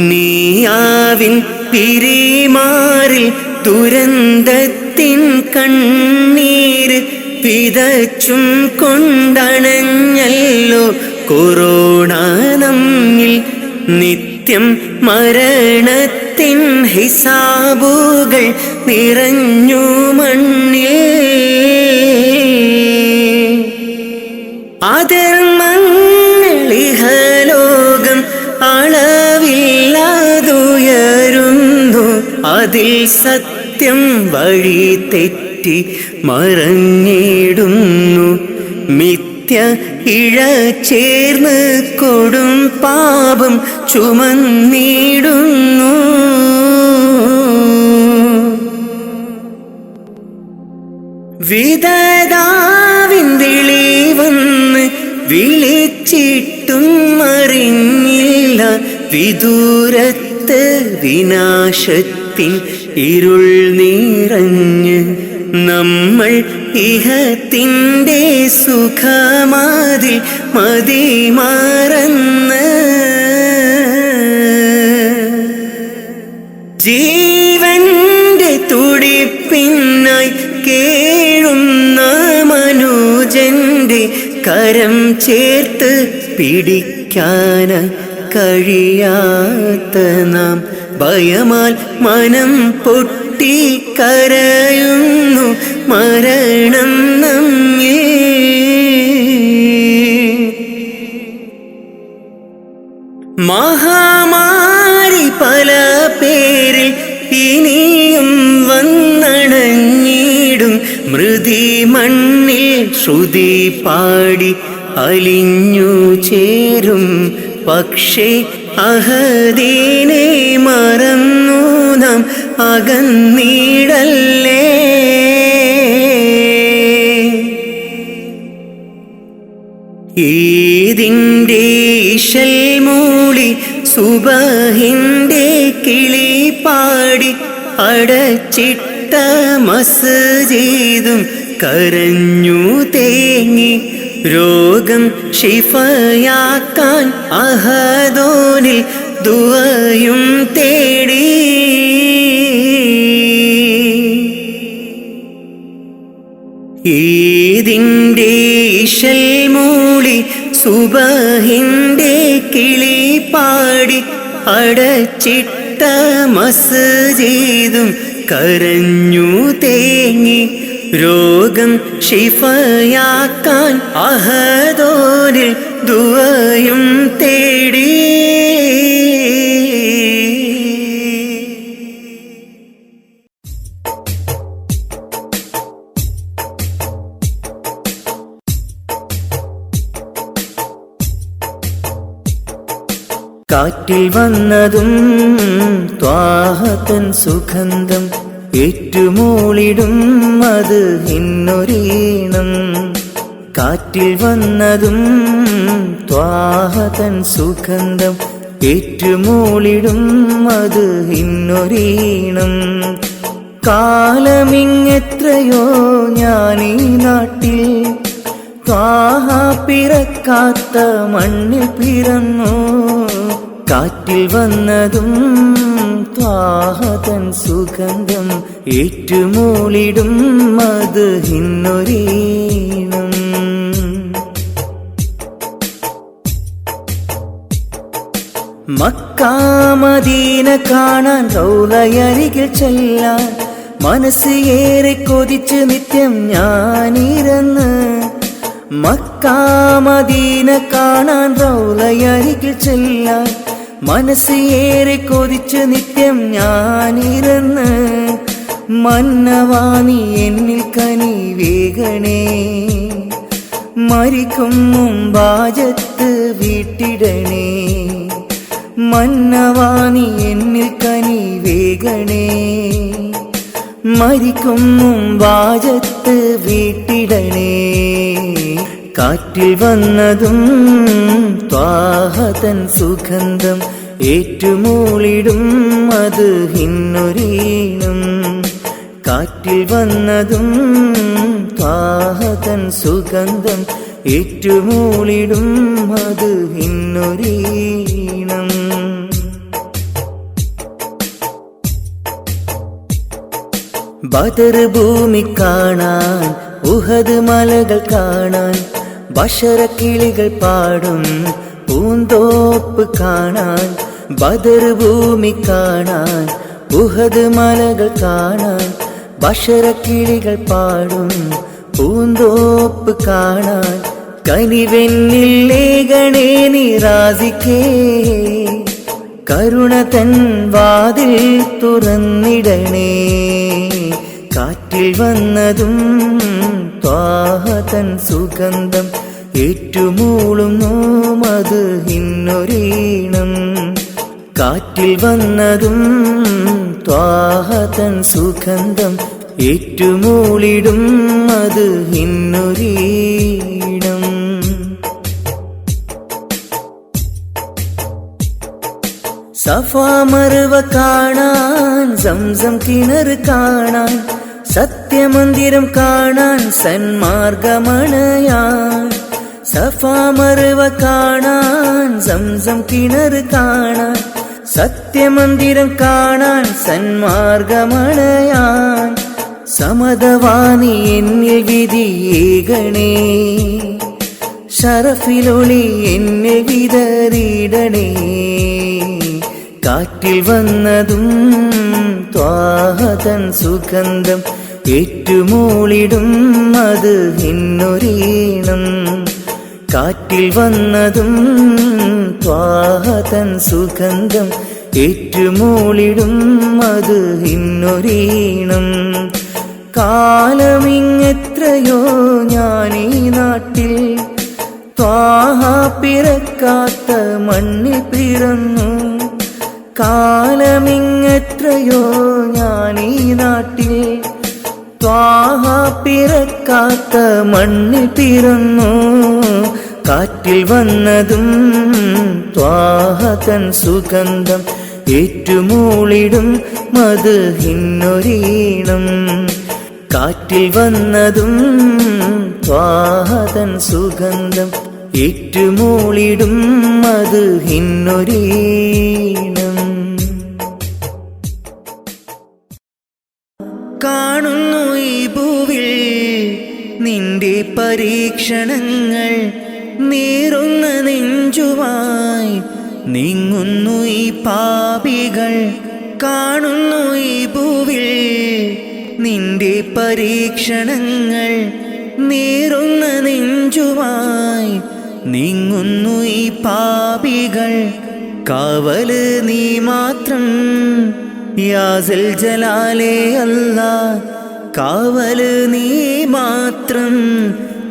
ദുനിയാവിൻ പിരിമാറിൽ ദുരന്തത്തിൻ കണ്ണീര് വിതച്ചും കൊണ്ടണഞ്ഞല്ലോ കൊറോണ നമ്മിൽ നിത്യം മരണത്തിൻ ഹിസാബുകൾ നിറഞ്ഞു മണ്ണിൽ അധർമ്മങ്ങളിഹലോകത്തിൽ അതിൽ സത്യം വഴി തെറ്റി മറഞ്ഞിടുന്നു. മിഥ്യ ഇഴ ചേർന്ന് കൊടും പാപം ചുമന്നിടുന്നു. വിധതാവിൻ വിളി വന്ന് വിളിച്ചിട്ടും അറിഞ്ഞില്ല. വിദൂരത്ത് വിനാശത്തിൻ ഇരുൾ നിറഞ്ഞ് നമ്മൾ ഇഹത്തിൻ്റെ സുഖമാതിൽ മതിമറന്ന് ജീവന്റെ തുടിപ്പിനായി കേഴുന്ന മനുജന്റെ കരം ചേർത്ത് പിടിക്കാൻ കഴിയാത്ത നാം ഭയമാൽ മനം പൊട്ടി കരയുന്നു. മരണം നമ്മെ മഹാമാരി പല പേരിൽ ഇനിയും വന്നണഞ്ഞിടും. മൃതി മണ്ണിൽ ശ്രുതി പാടി അലിഞ്ഞു ചേരും. പക്ഷേ അഹദീനെ മറന്നു നാം അകന്നിടല്ലേ. ഈദിൻ്റെ ഇശൽ മൂളി സുബഹിൻ്റെ കിളി പാടി അടച്ചിട്ട മസ്ജിദും കരഞ്ഞു തേങ്ങി. രോഗം ശിഫയാക്കാൻ അഹദോനിൽ ദുആയും തേടി. ഈദിൻ്റെ ഇശൽ മൂളി സുബഹിൻ്റെ കിളി പാടി അടച്ചിട്ട മസ്ജിദും കരഞ്ഞു തേങ്ങി. രോഗം ശിഫയാക്കാൻ അഹദോനിൽ ദുആയും തേടി. കാറ്റിൽ വന്നതും ത്വാഹതൻ സുഗന്ധം ഏറ്റുമൂളിടും അത് ഇന്നൊരീണം. കാറ്റിൽ വന്നതും ത്വാഹതൻ സുഗന്ധം ഏറ്റുമൂളിടും അത് ഇന്നൊരീണം. കാലമിങ്ങെത്രയോ ഞാനീ നാട്ടിൽ ത്വാഹ പിറക്കാത്ത മണ്ണിൽ പിറന്നു. കാറ്റിൽ വന്നതും ത്വാഹതൻ സുഗന്ധം ഏറ്റുമൂളിടും അത് ഇന്നൊരീണം. മക്കാ മദീന കാണാൻ റൗളയരികിൽ ചെല്ലാൻ മനസ്സ് ഏറെ കൊതിച്ച് നിത്യം ഞാനിരുന്ന്. മക്കാ മദീന കാണാൻ റൗളയരികിൽ ചെല്ലാൻ മനസ്സ് ഏറെ കൊതിച്ച് നിത്യം ഞാനിരുന്ന്. മന്നവാനി എന്നിൽ കനി വേഗണേ, മരിക്കും മുമ്പാജത്ത് വീട്ടിടണേ. മന്നവാനി എന്നിൽ കനി വേഗണേ, മരിക്കും മുമ്പാജത്ത് വീട്ടിടണേ. കാറ്റിൽ വന്നതും ത്വാഹതൻ സുഗന്ധം ഏറ്റുമൂളിടും അത് ഇന്നൊരീണം. കാറ്റിൽ വന്നതും ത്വാഹതൻ സുഗന്ധം ഏറ്റുമൂളിടും അത് ഇന്നൊരീണം. ബദർ ഭൂമി കാണാൻ ഉഹദ് മലകൾ കാണാൻ ബഷറക്കിളികൾ പാടും പൂന്തോപ്പ് കാണാൻ. ബദർ ഭൂമി കാണാൻ ഉഹദ് മലകൾ കാണാൻ ബഷറക്കിളികൾ പാടും പൂന്തോപ്പ് കാണാൻ. കനിവെന്നിൽ ലേഖണേ നിറാസിക്കേ, കരുണ തൻ വാതിൽ തുറന്നിടണേ. കാറ്റിൽ വന്നതും ത്വാഹ തൻ സുഗന്ധം ഏറ്റുമൂളുന്നു മദ്ഹിന്നൊരീണം. കാറ്റിൽ വന്നതും ത്വാഹ തൻ സുഗന്ധം ഏറ്റുമൂളിടും മദ്ഹിന്നൊരീണം. സഫാ മർവ കാണാൻ, സംസം കിണർ കാണാൻ, സത്യമന്ദിരം കാണാൻ, സന്മാർഗമണയാൻ. സഫാ മർവ കാണാൻ, സംസം കിണർ കാണാൻ, സത്യമന്ദിരം കാണാൻ, സന്മാർഗമണയാൻ. സമതവാനി എന്നിൽ വിധിയേകണേ, ശറഫിലൊളി എന്നിൽ വിതറിയിടണേ. കാറ്റിൽ വന്നതും ത്വാഹ തൻ സുഗന്ധം ഏറ്റുമൂളിടും മദ്ഹിന്നൊരീണം. കാറ്റിൽ വന്നതും ത്വാഹ തൻ സുഗന്ധം ഏറ്റുമൂളിടും മദ്ഹിന്നൊരീണം. കാലമിങ്ങെത്രയോ ഞാനീ നാട്ടിൽ, ത്വാഹ പിറക്കാത്ത മണ്ണിൽ പിറന്നു. കാലമിങ്ങെത്രയോ ഞാനീ നാട്ടിൽ, ത്വാഹ പിറക്കാത്ത മണ്ണിൽ പിറന്നു. കാറ്റിൽ വന്നതും ത്വാഹ തൻ സുഗന്ധം ഏറ്റുമൂളിടും മദ്ഹിന്നൊരീണം. കാറ്റിൽ വന്നതും ത്വാഹ തൻ സുഗന്ധം ഏറ്റുമൂളിടും മദ്ഹിന്നൊരീണം. കാണുന്നു ഈ ഭൂവിൽ നിന്റെ പരീക്ഷണങ്ങൾ, നീറുന്ന നെഞ്ചുമായി നീങ്ങുന്നു ഈ പാപികൾ. കാണുന്നു ഈ ഭൂവിൽ നിന്റെ പരീക്ഷണങ്ങൾ, നീറുന്ന നെഞ്ചുമായി നീങ്ങുന്നു ഈ പാപികൾ. കാവല് നീ മാത്രം യാസൽ ജലാലേ അല്ലാ, കാവല് നീ മാത്രം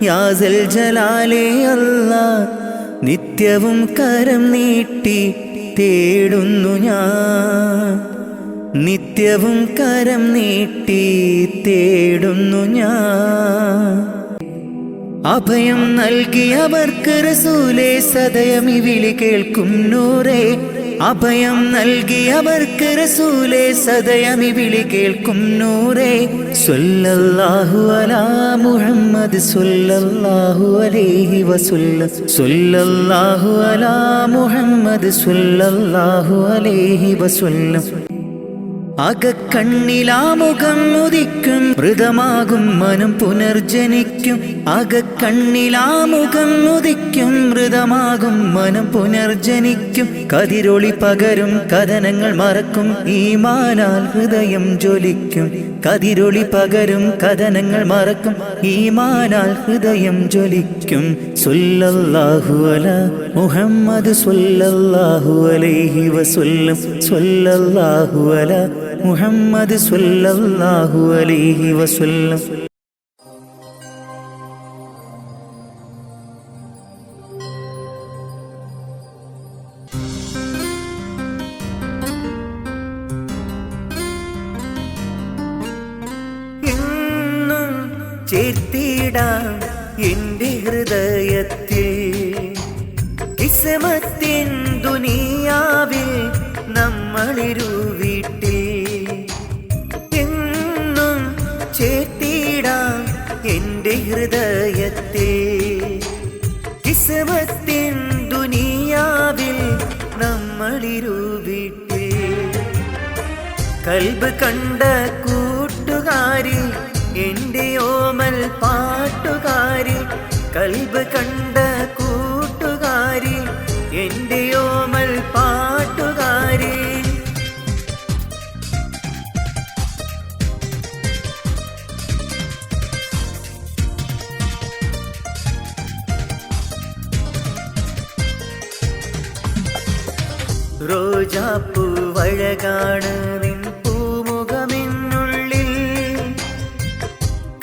യാസൽ ജലാലേ അല്ലാ. നിത്യവും കരം നീട്ടി തേടുന്നു ഞാൻ, നിത്യവും കരം നീട്ടി തേടുന്നു ഞാൻ. അഭയം നൽകിയവർക്ക് റസൂലേ സദയമി വിളി കേൾക്കും നൂറേ. അഭയം നൽകിയവർക്ക് റസൂലേ സദയമി വിളി കേൾക്കും നൂറേ. സ്വല്ലല്ലാഹു അലാ മുഹമ്മദ് സ്വല്ലല്ലാഹു അലൈഹി വസല്ലം. സ്വല്ലല്ലാഹു അലാ മുഹമ്മദ് സ്വല്ലല്ലാഹു അലൈഹി വസല്ലം. അകക്കണ്ണിലാമുഖം ഉദിക്കും, മൃതമാകും മനം പുനർജനിക്കും. അകക്കണ്ണിലാമുഖം ഉദിക്കും, മൃതമാകും മനം പുനർജനിക്കും. കതിരൊളി പകരും കഥനങ്ങൾ മറക്കും, ഈമാനാൽ ഹൃദയം ജ്വലിക്കും. കതിരൊളി പകരും കഥനങ്ങൾ മറക്കും, ഈമാനാൽ ഹൃദയം ജ്വലിക്കും. സ്വല്ലല്ലാഹു അലാ മുഹമ്മദ് സ്വല്ലല്ലാഹു അലൈഹി വസല്ലം. സ്വല്ലല്ലാഹു അലാ മുഹമ്മദ് സ്വല്ലല്ലാഹു അലൈഹി വസല്ലം. എന്നും ചേർത്തിടാം എന്റെ ഹൃദയത്തിൽ, കിസ്മത്തിൻ ദുനിയാവിൽ നമ്മളിരു വീട്ടിൽ. എന്നും ചേർത്തിടാം എന്റെ ഹൃദയത്തിൽ, കിസ്മത്തിൻ ദുനിയാവിൽ നമ്മളിരു വീട്ടിൽ. കൽബ് കണ്ട കൂട്ടുകാരി എന്റെ ഓമൽ പാട്ടുകാരി, കൽബ് കണ്ട കൂട്ടുകാരി എന്റെ ഓമൽ പാട്ടുകാരി. റോജാപ്പൂവഴകാണ് നിൻ പൂമുഖമെന്നുള്ളിൽ,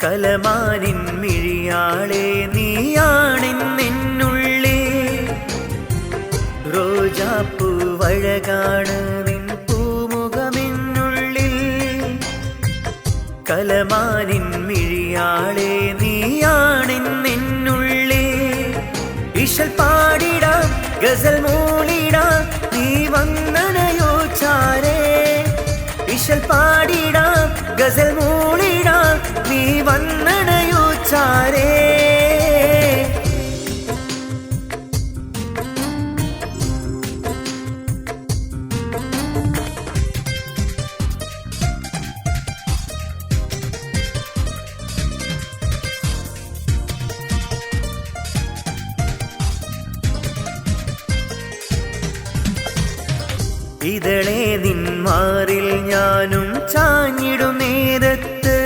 കലമാനിൻ മിഴിയാളെ നീയാണെന്നുള്ളിൽ. റോജാപ്പൂവഴകാണ് നിൻ പൂമുഖമെന്നുള്ളിൽ, കലമാനിൻ മിഴിയാളെ നീയാണെന്നുള്ളിൽ. ഇശൽ പാടിടാം ഗസൽ മൂളിടാം നീ വന്നണയോ ചാരേ, ഇശൽ പാടിടാം ഗസൽ മൂളിടാം നീ വന്നണയോ ചാരേ. ഇതളെ നിന്മാറിൽ ഞാനും ചാഞ്ഞിടും നേരത്ത്,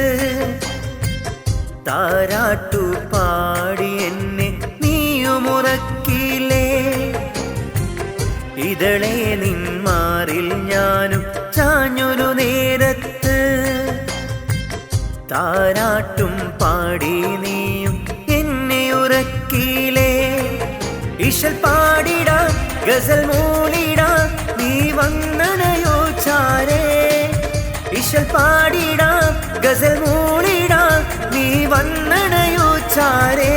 താരാട്ടു പാടി എന്നെ നീയുമുറക്കിലേ. ഇതളെ നിന്മാറിൽ ഞാനും ചാഞ്ഞൊരു നേരത്ത്, താരാട്ടും പാടി നീയും എന്നെ ഉറക്കിലേ. ഇശൽ പാടിടാം ഗസൽ മൂളിടാം നീ വന്നണയോ ചാരേ, ഇശൽ പാടിടാം ഗസൽ മൂളിടാം നീ വന്നണയോ ചാരേ.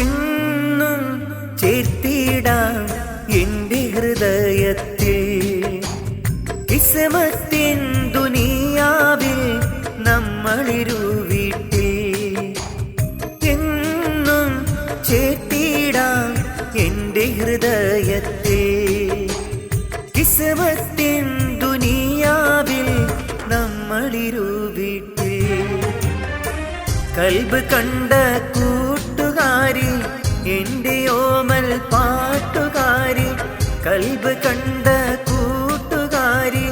എന്നും ചേർത്തിടാം എൻ്റെ ഹൃദയത്തിൽ, കിസ്മത്തിൻ ദുനിയാവിൽ നമ്മളിരു വീട്ടിൽ. എന്നും ചേർത്തിടാം എൻ്റെ ഹൃദയത്തിൽ, കിസ്മത്തിൻ ദുനിയാവിൽ നമ്മളിരു വീട്ടിൽ. കൽബ് കണ്ട കൂട്ടുകാരി എൻ്റെ ഓമൽ പാട്ടുകാരി, കൽബ് കണ്ട കൂട്ടുകാരി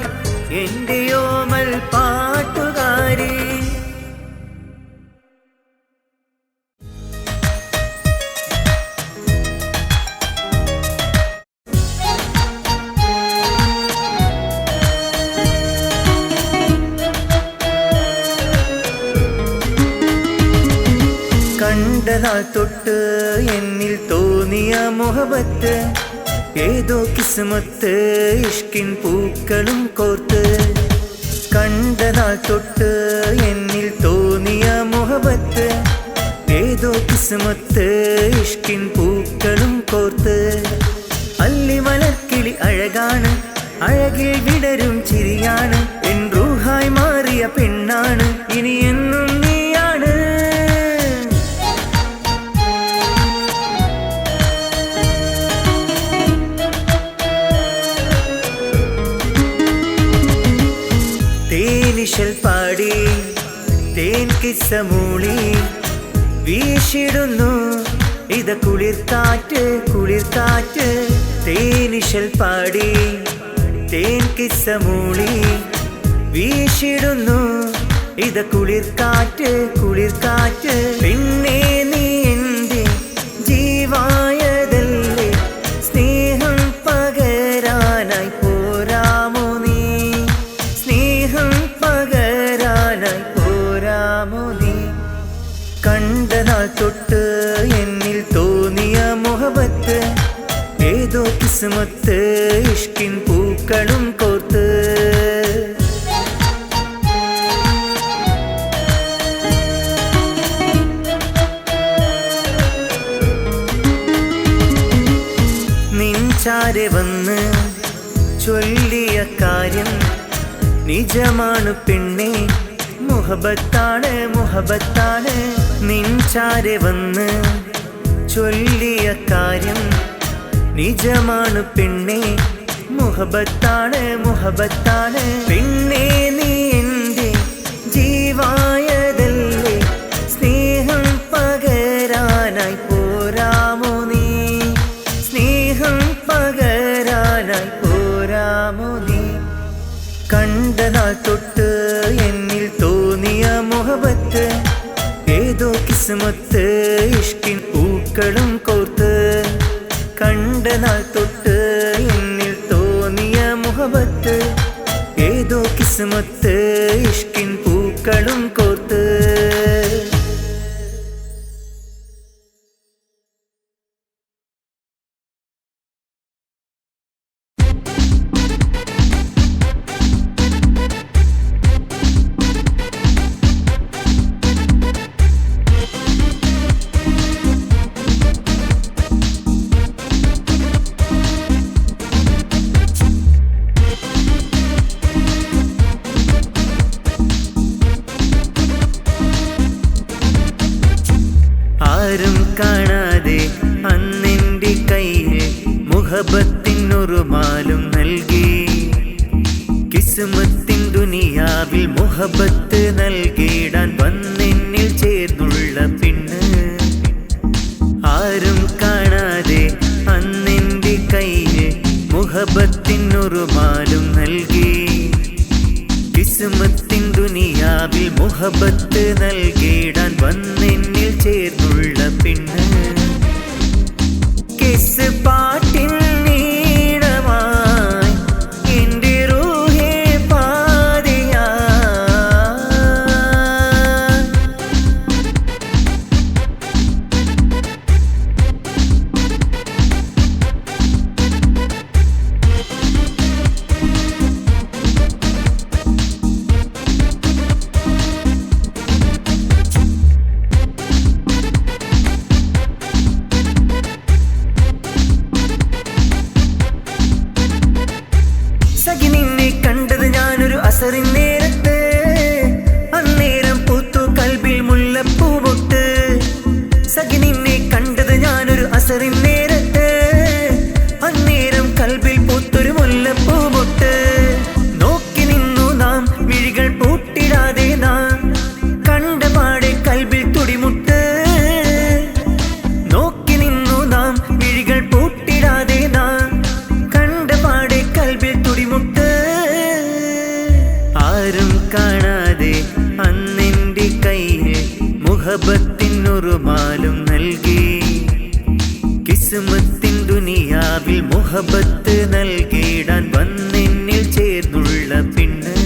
എൻ്റെ ഓമൽ പാട്ടുകാരി. കണ്ടനാൾ തൊട്ട് എന്നിൽ തോന്നിയ മുഹബത്ത്, ഏതോ കിസ്മത്ത് ഇഷ്കിൻ പൂക്കളും കോർത്ത്. കണ്ടനാൾ തൊട്ട് എന്നിൽ തോന്നിയ മുഹബത്ത്, ഏതോ കിസ്മത്ത് ഇഷ്കിൻ പൂക്കളും കോർത്ത്. അല്ലിമലർക്കിളി അഴകാണ്, അഴകിൽ വിടരും ചിരിയാണ്, എൻ റൂഹായി മാറിയ പെണ്ണാണ് ഇനി എന്നും നീയാണ്. തേനിശൽ പാടി തേൻ കിസ്സ മൂളി വീശിടുന്നു ഇത കുളിർക്കാറ്റ് കുളിർക്കാറ്റ്. തേനിശൽ പാടി തേൻ കിസ്സ മൂളി വീശിടുന്നു ഇത കുളിർക്കാറ്റ് കുളിർക്കാറ്റ്. പിന്നെ നീ എൻ്റെ ജീവായതല്ലേ, സ്നേഹം പകരാനായി പോരാമോ നീ, സ്നേഹം പകരാനായി പോരാമോ നീ. കണ്ടനാൾ തൊട്ട് എന്നിൽ തോന്നിയ മുഹബത്ത്, ഏതോ കിസ്മത്ത് ഇഷ്കിൻ പൂക്കളും കോർത്ത്. നിൻചാരെ വന്ന് ചൊല്ലിയ കാര്യം നിജമാണ് പെണ്ണേ, മുഹബത്താണ് മുഹബത്താണ്. നിൻചാരെ വന്ന് ചൊല്ലിയ കാര്യം നിജമാണ് പെണ്ണേ, മുഹബത്താണ് മുഹബത്താണ്. പിന്നെ നീ എൻ്റെ ജീവായതല്ലേ, സ്നേഹം പകരാനായി പോരാമോ നീ, സ്നേഹം പകരാനായി പോരാമോ നീ. കണ്ടനാൾ തൊട്ട് എന്നിൽ തോന്നിയ മുഹബത്ത്, ഏതോ കിസ്മത്ത് ഇഷ്കിൻ പൂക്കളും കോർത്ത് കണ്ട നാൾ തൊട്ട് എന്നിൽ തോന്നിയ മുഹബത്ത് ഏതോ കിസ്മത്ത് ഇഷ്കിൻ പൂക്കളും കോർത്ത് ആരും കാണാതെ അന്നെൻ്റെ കയ്യിൽ മുഹബത്തിനൊരുമാലും നൽകി കിസ്മത്തിൻ ദുനിയാവിൽ മുഹബത്ത് നൽകിടാൻ വന്നെന്നിൽ ചേർന്നുള്ള പെണ്ണ് ആരും കാണാതെ അന്നെൻ്റെ കയ്യിൽ മുഹബത്തിനൊരുമാലും നൽകി കിസ്മത്തിൻ ദുനിയാവിൽ മുഹബത്ത് നൽകിടാൻ വന്നെന്നിൽ ചേർന്നുള്ള പെണ്ണ് കിസ് പാട്ടിൻ നീളമായി എൻ്റെ റൂഹേ പാതിയാ സഖി നിന്നെ കണ്ടത് ഞാനൊരു അസറിൻ നേരത്ത് അന്നേരം പൂത്തു കൽബിൽ മുല്ലപ്പൂ മൊട്ട് സഖി നിന്നെ കണ്ടത് ഞാനൊരു അസറിൻ നേരത്ത് അന്നേരം കൽബിൽ പൂത്തൊരു മുല്ലപ്പൂ മൊട്ട് നോക്കി നിന്നു നാം മിഴികൾ പൂട്ടിടാതെ നാം കണ്ട പാടെ കൽബിൽ തുടിമുട്ട് നോക്കി നിന്നു നാം മിഴികൾ പൂട്ടിടാതെ നാം കണ്ട പാടെ കൽബിൽ തുടിമുട്ട് ആരും കാണാതെ അന്നെൻ്റെ കയ്യിൽ മുഹബത്തിനൊരുമാലും നൽകി കിസ്മത്തിൻ ദുനിയാവിൽ മുഹബത്ത് നൽകിടാൻ വന്നെന്നിൽ ചേർന്നുള്ള പെണ്ണ്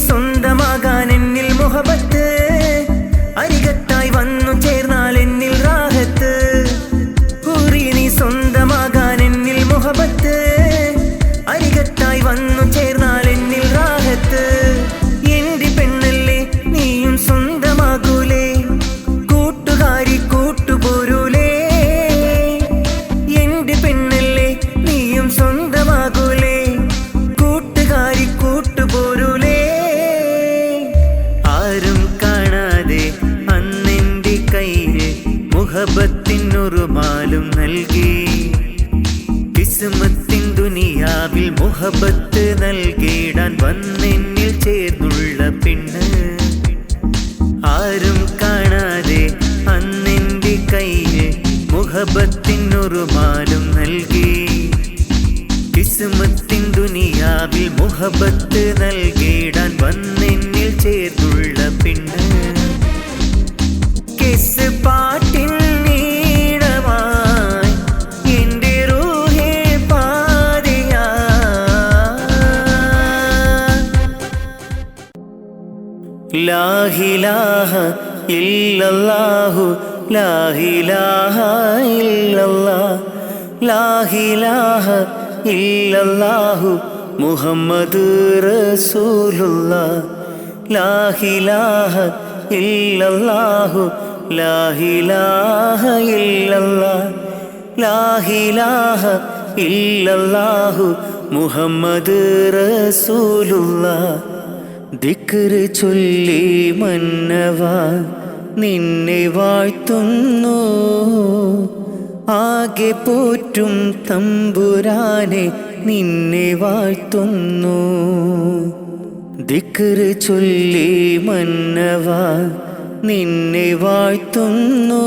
സ്വന്തമാകാൻ എന്നിൽ മുഹബത്ത് അരികത്തായി വന്നു ചേർന്നാൽ എന്നിൽ റാഹത്ത് ഹൂറി നീ സ്വന്തമാകാൻ എന്നിൽ മുഹബത്ത് അരികത്തായി വന്നു ചേർന്നാൽ എന്നിൽ റാഹത്ത് എൻ്റെ പെണ്ണല്ലേ നീയും സ്വന്തമാകൂലേ കൂട്ടുകാരി കൂട്ടുപോരൂലേ എൻ്റെ പെണ്ണല്ലേ നീയും സ്വന്തമാകൂലേ കൂട്ടുകാരി കൂട്ടുപോരൂലേ ആരും കാണാതെ അന്നെൻ്റെ കയ്യിൽ മുഹബത്തിനൊരുമാലും നൽകി കിസ്മത്തിൻ ദുനിയാവിൽ മുഹബത്ത് നൽകിടാൻ വന്നെന്നിൽ ചേർന്നുള്ള പെണ്ണ് ആരും കാണാതെ അന്നെൻ്റെ കയ്യിൽ മുഹബത്തിനൊരുമാലും നൽകി കിസ്മത്തിൻ ദുനിയാവിൽ മുഹബത്ത് നൽകിടാൻ വന്നെന്നിൽ ചേർന്നുള്ള പെണ്ണ് കിസ് പാട്ടിൻ നീളമായി എൻ്റെ റൂഹേ പാതിയാ ലാ ഇലാഹ ഇല്ലല്ലാഹു ലാ ഇലാഹ ഇല്ലല്ലാഹ് ലാ ഇലാഹ ഇല്ലല്ലാഹു മുഹമ്മദ് റസൂലുള്ളാഹ് ലാ ഇലാഹ ഇല്ലല്ലാഹു ലാ ഇലാഹ ഇല്ലല്ലാഹ് ലാ ഇലാഹ ഇല്ലല്ലാഹു മുഹമ്മദ് റസൂലുള്ളാഹ് ദിക്റ് ചൊല്ലി മന്നവാ നിന്നെ വാഴ്ത്തുന്നു ആകെ പോറ്റും തമ്പുരാനെ നിന്നെ വാഴ്ത്തുന്നു. ദിക്റ് ചൊല്ലി മന്നവാ നിന്നെ വാഴ്ത്തുന്നു.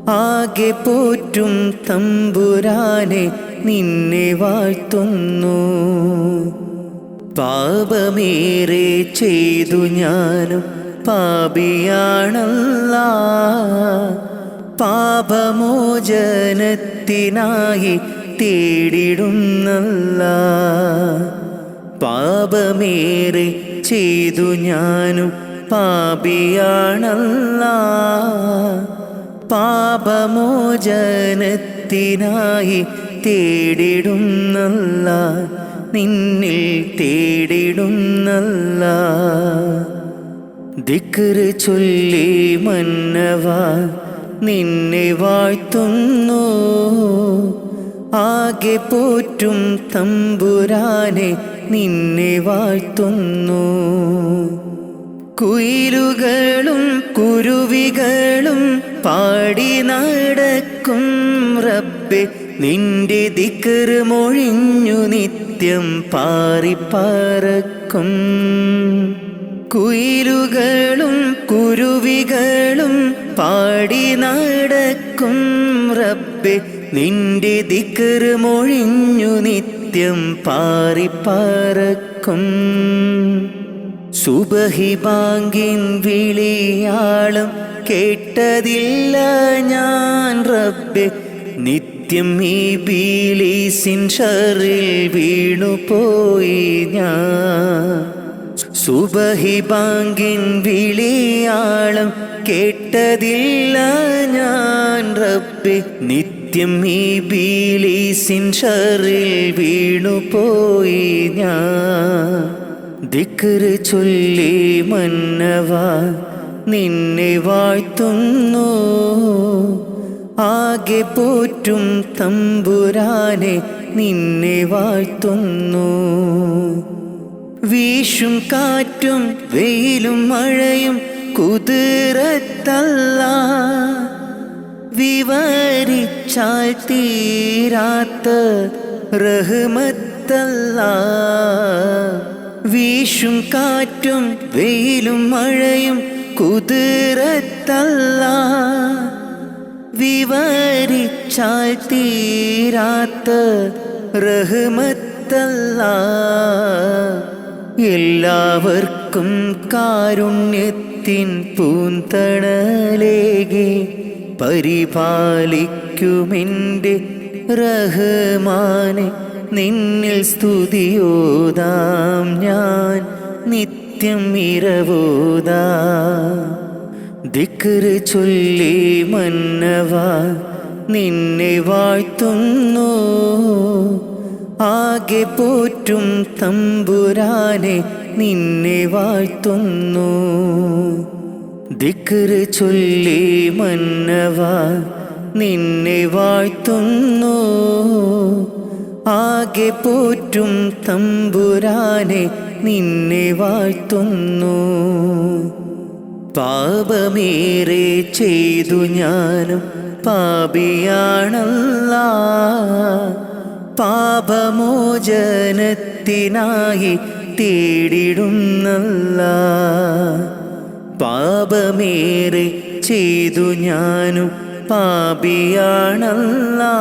ആകെ പോറ്റും തമ്പുരാനെ നിന്നെ വാഴ്ത്തുന്നു. പാപമേറെ ചെയ്തു ഞാനും പാപിയാണല്ലാ. പാപമോചനത്തിനായി തേടിടുന്നല്ലാ. പാപമേറെ ചെയ്തു ഞാനും പാപിയാണല്ലാ. പാപമോചനത്തിനായി തേടിടുന്നല്ലാ. നിന്നിൽ തേടിടുന്നല്ലാ. ദിക്റ് ചൊല്ലി മന്നവാ നിന്നെ വാഴ്ത്തുന്നു. ആകെ പോറ്റും തമ്പുരാനെ നിന്നെ വാഴ്ത്തുന്നു. കുയിലുകളും കുരുവികളും പാടി നടക്കും റബ്ബേ നിന്റെ ദിക്റ് മൊഴിഞ്ഞു നിത്യം പാറിപ്പറക്കും. കുയിലുകളും കുരുവികളും പാടി നടക്കും റബ്ബേ നിന്റെ ദിക്റ് മൊഴിഞ്ഞു നിത്യം പാറിപ്പറക്കും. സുബഹി ബാങ്കിൻ വിളിയാളം കേട്ടതില്ല ഞാൻ റബ്ബേ നിത്യം ഇബിലീസിൻ ഷറിൽ വീണുപോയി ഞാൻ. സുബഹി ബാങ്കിൻ വിളിയാളം കേട്ടതില്ല ഞാൻ റബ്ബേ നിത്യം ഇബിലീസിൻ ഷറിൽ വീണുപോയി ഞാൻ. ദിക്റ് ചൊല്ലി മന്നവാ നിന്നെ വാഴ്ത്തുന്നു. ആകെ പോറ്റും തമ്പുരാനെ നിന്നെ വാഴ്ത്തുന്നു. വീശും കാറ്റും വെയിലും മഴയും കുതിരത്തല്ലാ. വിവരിച്ചാൽ തീരാത്ത റഹ്മത്തല്ലാ. വീശും കാറ്റും വെയിലും മഴയും കുതിരത്തല്ലാ. വിവരിച്ചാൽ തീരാത്ത റഹ്മത്തല്ലാ. എല്ലാവർക്കും കാരുണ്യത്തിൻ പൂന്തണലേകി പരിപാലിക്കുമെൻ്റെ റഹ്മാനെ നിന്നിൽ സ്തുതിയോതാം ഞാൻ നിത്യം ഇരവോതാം. ദിക്റ് ചൊല്ലി മന്നവാ നിന്നെ വാഴ്ത്തുന്നു. ആകെ പോറ്റും തമ്പുരാനെ നിന്നെ വാഴ്ത്തുന്നു. ദിക്റ് ചൊല്ലി മന്നവാ നിന്നെ വാഴ്ത്തുന്നു. ആകെ പോറ്റും തമ്പുരാനെ നിന്നെ വാഴ്ത്തുന്നു. പാപമേറെ ചെയ്തു ഞാനും പാപിയാണല്ലാ. പാപമോചനത്തിനായി തേടിടുന്നല്ലാ. പാപമേറെ ചെയ്തു ഞാനും പാപിയാണല്ലാ.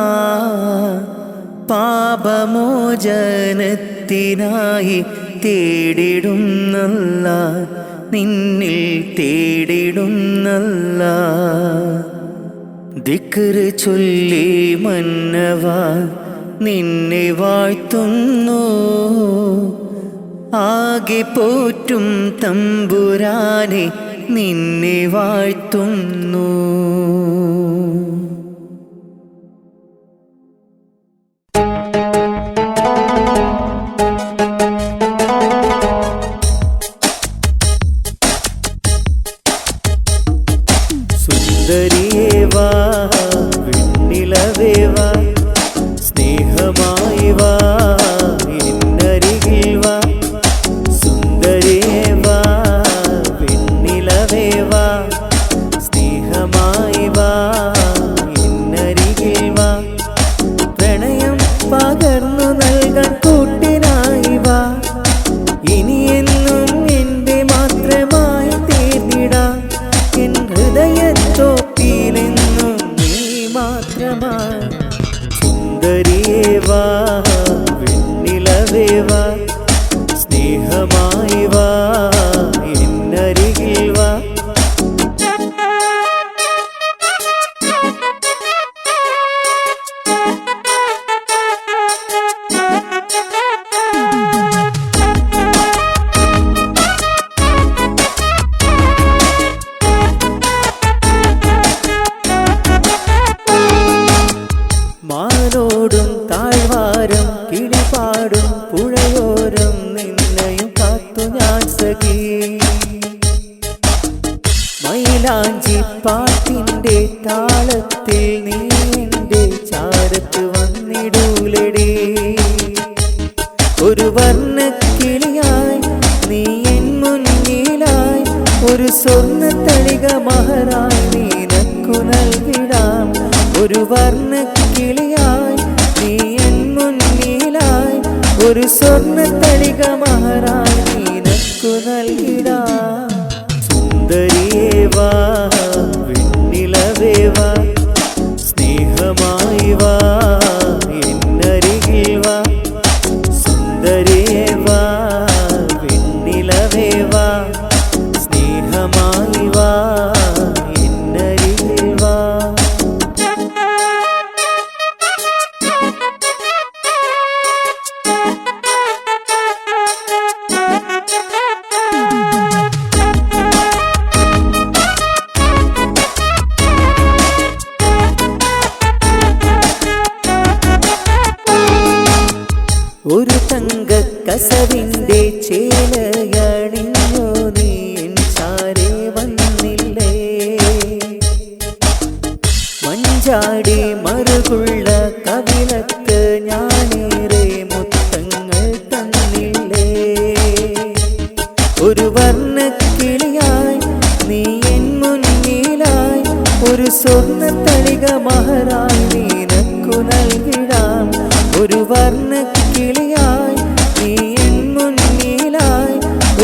പാപമോചനത്തിനായി തേടിടുന്നല്ലാ. നിന്നിൽ തേടിടുന്നല്ലാ. ദിക്റ് ചൊല്ലി മന്നവാ നിന്നെ വാഴ്ത്തുന്നു. ആകെ പോറ്റും തമ്പുരാനെ നിന്നെ വാഴ്ത്തുന്നു. സുന്ദരിയേ വാ വെണ്ണിലവേ വാ സ്നേഹമായി വാ എന്നരികിൽ വാ. സുന്ദരിയേ വാ വെണ്ണിലവേ വാ സ്നേഹമായി വാ എന്നരികിൽ വാ. പ്രണയം പകർന്നു താരം കിളിപാടും പുഴയോരം നിന്നെയും കാത്തു ഞാൻ സഖി മൈലാഞ്ചി പാട്ടിന്റെ താളത്തിൽ നീ എൻ്റെ ചാരത്ത് വന്നിടൂലടി ഒരു വർണ്ണക്കിളിയായി നീ എൻ മുന്നിലായി ഒരു സ്വർണ്ണത്തളിക മഹറായി നിനക്കു നൽകിടാം ഒരു വർണ്ണക്കിളിയായി നീ എൻ മുന്നിലായി ഒരു സ്വർണ്ണത്തളിക മഹറായി നിനക്കു നൽകിടാം സുന്ദരിയേ വാ വെണ്ണിലവേ വാ സ്നേഹമായി വാ എന്നരികിൽ വാ സുന്ദരിയേ വാ വെണ്ണിലവേ വാ സ്നേഹമായി വാ എന്നരികിൽ വാ ഒരു തങ്ക കസവിന്റെ ചേലയണിഞ്ഞോ നീ എൻ ചാരെ വന്നില്ലേ മഞ്ചാടി മറുകുള്ള കവിളത്ത് ഞാനേറെ മുത്തങ്ങൾ തന്നില്ലേ ഒരു വർണ്ണക്കിളിയായി നീ എൻ മുന്നിലായി ഒരു സ്വർണ്ണത്തളിക മഹറായി നിനക്കു നൽകിടാം ഒരു വർണ്ണക്കിളിയായി നീ എൻ മുന്നിലായി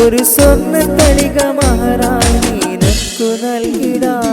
ഒരു സ്വർണ്ണത്തളിക മഹറായി നിനക്കു നൽകിടാം